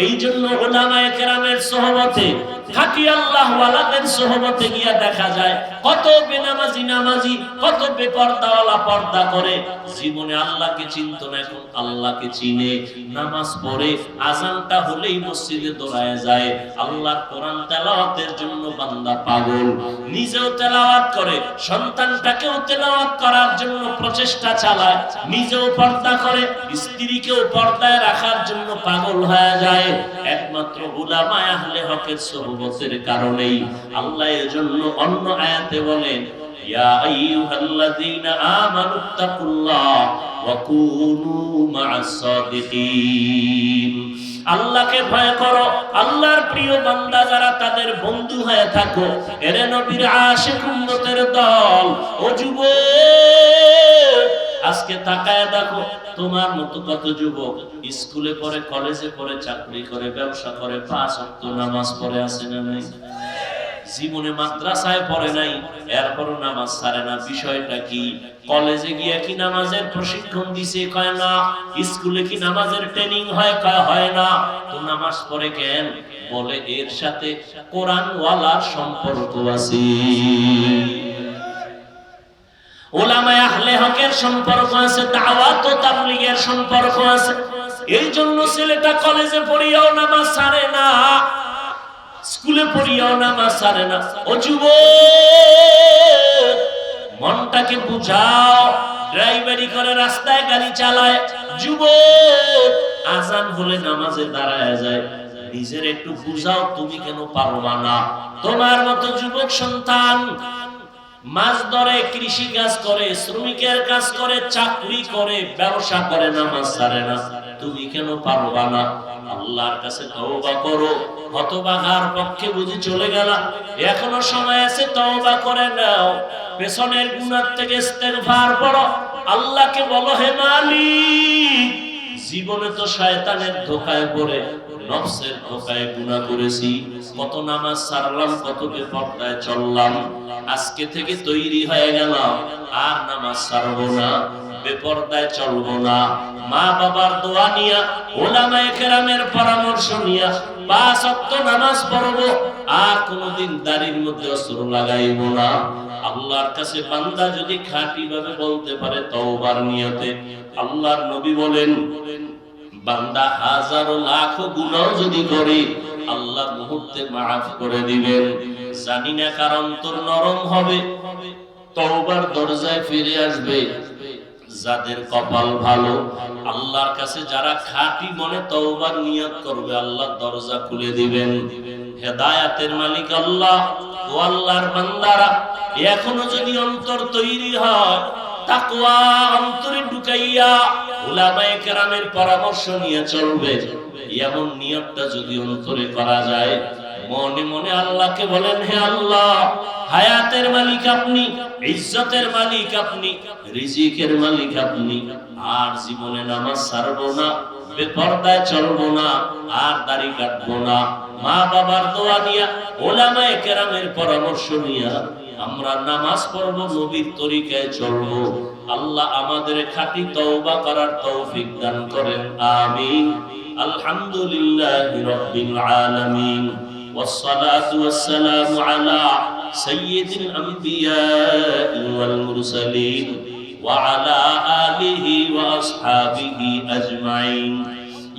এই জন্য উলামায়ে কেরামের সোহবতে, খাঁটি আল্লাহওয়ালাদের সোহবতে গিয়া দেখা যায় কত বেনামাজি নামাজি, কত বেপরদাওয়ালা পর্দা করে, জীবনে আল্লাহকে চিনতো না, এখন আল্লাহকে চিনে। নামাজ পড়ে আযানটা হলেই মসজিদে দৌড়ায় যায়। আল্লাহর কোরআন তেলাওয়াতের জন্য বান্দা পাগল, নিজেও তেলাওয়াত করে, সন্তানটাকেও তেলাওয়াত করার জন্য প্রচেষ্টা চালায়, নিজেও পর্দা করে, স্ত্রীকেও পর্দায় রাখার জন্য পাগল হয়ে যায়। একমাত্র উলামায়ে আহলে হকের সোহবতের কারণেই। আল্লাহ এজন্য অন্য আয়াতে বলেন ইয়া আইয়ুহাল্লাযীনা আমানুত্তাকুল্লাহ ওয়া কুনু মা'আস সাদিকিন। আল্লাহকে ভয় করো, আল্লাহর প্রিয় বান্দা যারা তাদের বন্ধু হয়ে থাকো। এরে নবীর আশিক উম্মতের দল, ও যুবক আজকে তাকায় দেখো তোমার মতো কত যুবক স্কুলে পড়ে, কলেজে পড়ে, চাকরি করে, ব্যবসা করে, 5 ওয়াক্ত নামাজ পড়ে আছে না নাই? জীবনে মাদ্রাসায় পড়ে নাই, এরপরও নামাজ ছাড়ে না। বিষয়টা কি? কলেজে গিয়া কি নামাজের প্রশিক্ষণ দিছে? কয় না। স্কুলে কি নামাজের ট্রেনিং হয়? কয় হয় না। তো নামাজ পড়ে কেন? বলে এর সাথে কোরআন ওয়ালার সম্পর্ক আছে, উলামায়ে আহলে হকের সম্পর্ক আছে, দাওয়াত ও তাবলীগের সম্পর্ক আছে। এই জন্য ছেলেটা কলেজে পড়িয়াও নামাজ ছাড়ে না, স্কুলে পড়িয়াও নামাজ ছাড়ে না। ও যুবক মনটাকে বুঝাও, ড্রাইভারি করে, রাস্তায় গাড়ি চালায়, যুবক আযান হলে নামাজে দাঁড়ায় যায়। নিজের একটু বুঝাও, তুমি কেন পারবা না? তোমার মতো যুবক সন্তান মাছ ধরে, কৃষি কাজ করে, শ্রমিকের কাজ করে, চাকরি করে, ব্যবসা করে, নামাজ ছাড়ে না, তুমি কেন পারবা না? আল্লাহর কাছে তওবা করো। হতভাগার পক্ষে বুঝি চলে গেলা, এখনো সময় আছে, তওবা করে নাও। পেছনের গুনাহ থেকে ইস্তেগফার পড়ো, আল্লাহকে বলো হে মালিক, জীবনে তো শয়তানের ধোঁকায় পড়ে, নফসের ধোঁকায় গুনাহ করেছি, কত নামাজ ছাড়লাম, কত বেপরদায় চললাম। আজকে থেকে তৈরি হয়ে গেলাম, আর নামাজ ছাড়বো না, বেপরদায় চলবো না। মা বাবার দোয়া নিয়া, উলামায়ে কেরামের পরামর্শ নিয়া 5 ওয়াক্ত নামাজ পড়বো, আর কোনদিন দাড়ির মধ্যে অস্ত্র লাগাইবো না। আল্লাহর কাছে বান্দা যদি খাঁটি ভাবে বলতে পারে তওবার নিয়তে, আল্লাহর নবী বলেন বান্দা হাজারো লাখো গুনাহ যদি করে আল্লাহ মুহূর্তে মাফ করে দিবেন। জানি না কার অন্তর নরম হবে, তওবার দরজায় ফিরে আসবে। যাদের কপাল ভালো, আল্লাহর কাছে যারা খাঁটি মনে তওবার নিয়ত করবে, আল্লাহ দরজা খুলে দিবেন। হেদায়েতের মালিক আল্লাহ। ও আল্লাহর বান্দারা, এখনো যদি অন্তর তৈরি হয়, তাকওয়া অন্তরে ঢুকাইয়া উলামায়ে কেরামের পরামর্শ নিয়ে চলবে, এমন নিয়তটা যদি অন্তরে করা যায়, মনে মনে আল্লাহকে বলেন, হে আল্লাহ, হায়াতের মালিক আপনি, ইজ্জতের মালিক আপনি, রিজিকের মালিক আপনি। আর জীবনে নামাজ ছাড়বো না, বেপরদায় চলবো না, আর দাড়ি কাটবো না। মা বাবার দোয়া নিয়া, ওলামায়ে কেরামের পরামর্শ নিয়া আমরা নামাজ পড়বো, নবীর তরিকায় চলবো। আল্লাহ আমাদের খাঁটি তওবা করার তৌফিক দান করেন, আমিন। আলহামদুলিল্লাহি রাব্বিল আলামিন, ওয়াসসালাতু ওয়াসসালামু আলা সাইয়্যিদিল আমবিয়া ওয়াল মুরসালিন ওয়া আলা আলিহি ওয়া আসহাবিহি আজমাইন।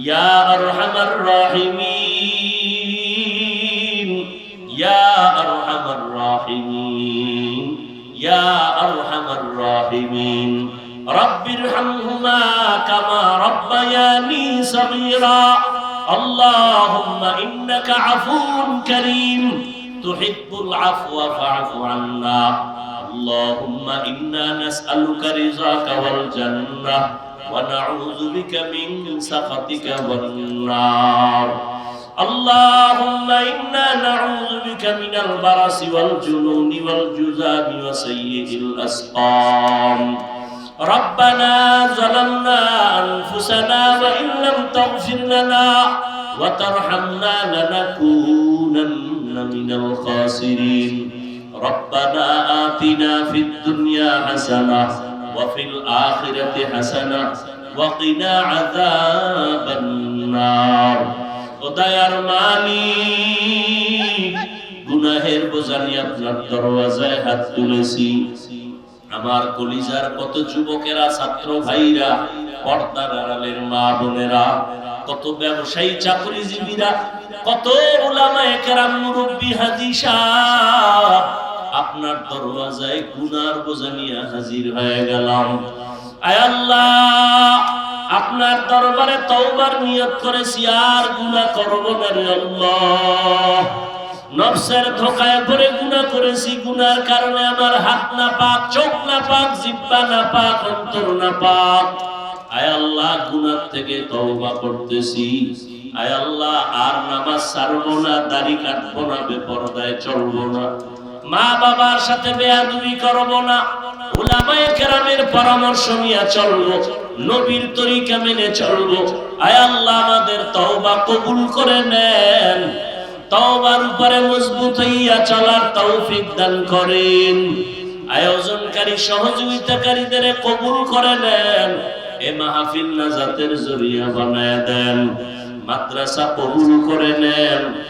ইয়া আরহামার রাহিমিন, ইয়া আরহামার রাহিমিন, ইয়া আরহামার রাহিমিন। রব্বিরহামহুমা কামা রব্বায়ানি সগীরা। আল্লাহুম্মা ইন্নাকা আফুউন কারীম তুহিব্বুল আফওয়া ফা'ফু আন্না। আল্লাহুম্মা ইন্না নাসআলুকা রিযাকা ওয়াল জান্নাহ ওয়া নাউযু বিকা মিন সাখাতিকা ওয়ান নার। আল্লাহুম্মা ইন্না নাউযু বিকা মিনাল বারাসি ওয়াল জুনুনি ওয়াল জুযামি ওয়া সাইয়্যিদিল আসকাম। ربنا ظلمنا أنفسنا وإن لم تغفر لنا وترحمنا لنكونن من الخاسرين. ربنا آتنا في الدنيا حسنة وفي الآخرة حسنة وقنا عذاب النار. খোদায়ার মালিক, গুনাহের বোঝা নিয়ে আপনার দরওয়াজায় হাত তুলেছি। আমার কলিজার কত যুবকেরা, ছাত্র ভাইরা, পর্দার আড়ালের মা বোনেরা, কত ব্যবসায়ী চাকরিজীবীরা, কত উলামায়ে কেরাম, মুরব্বি, হাজী সাহেব, আপনার দরওয়াজায় গুনার বোঝা নিয়ে হাজির হয়ে গেলাম। আয় আল্লাহ, আপনার দরবারে তওবার নিয়ত করেছি, আর গুনাহ করব না রে আল্লাহ। নফসের ধোঁকায় পড়ে গুনাহ করেছি, গুনার কারণে আমার হাত না পাক, চোখ না পাক, জিহ্বা না পাক, অন্তর না পাক। আয় আল্লাহ, গুনাহ থেকে তওবা করতেছি। আয় আল্লাহ, আর নামাজ ছাড়বো না, দাড়ি কাটবো না, বেপরদায় চলবো না, মা বাবার সাথে বেয়াদবি করবো না, উলামায়ে কেরামের পরামর্শ নিয়ে চলবো, নবীর তরিকা মেনে চলবো। আয় আল্লাহ, আমাদের তওবা কবুল করে নেন, তওবার উপরে মজবুত হইয়া চলার তৌফিক দান করেন। আয়োজনকারী, সহযোগিতাকারীদের কবুল করে নেন, এ মাহফিল নাজাতের জরিয়া বানায় দেন, মাদ্রাসা কবুল করে নেন।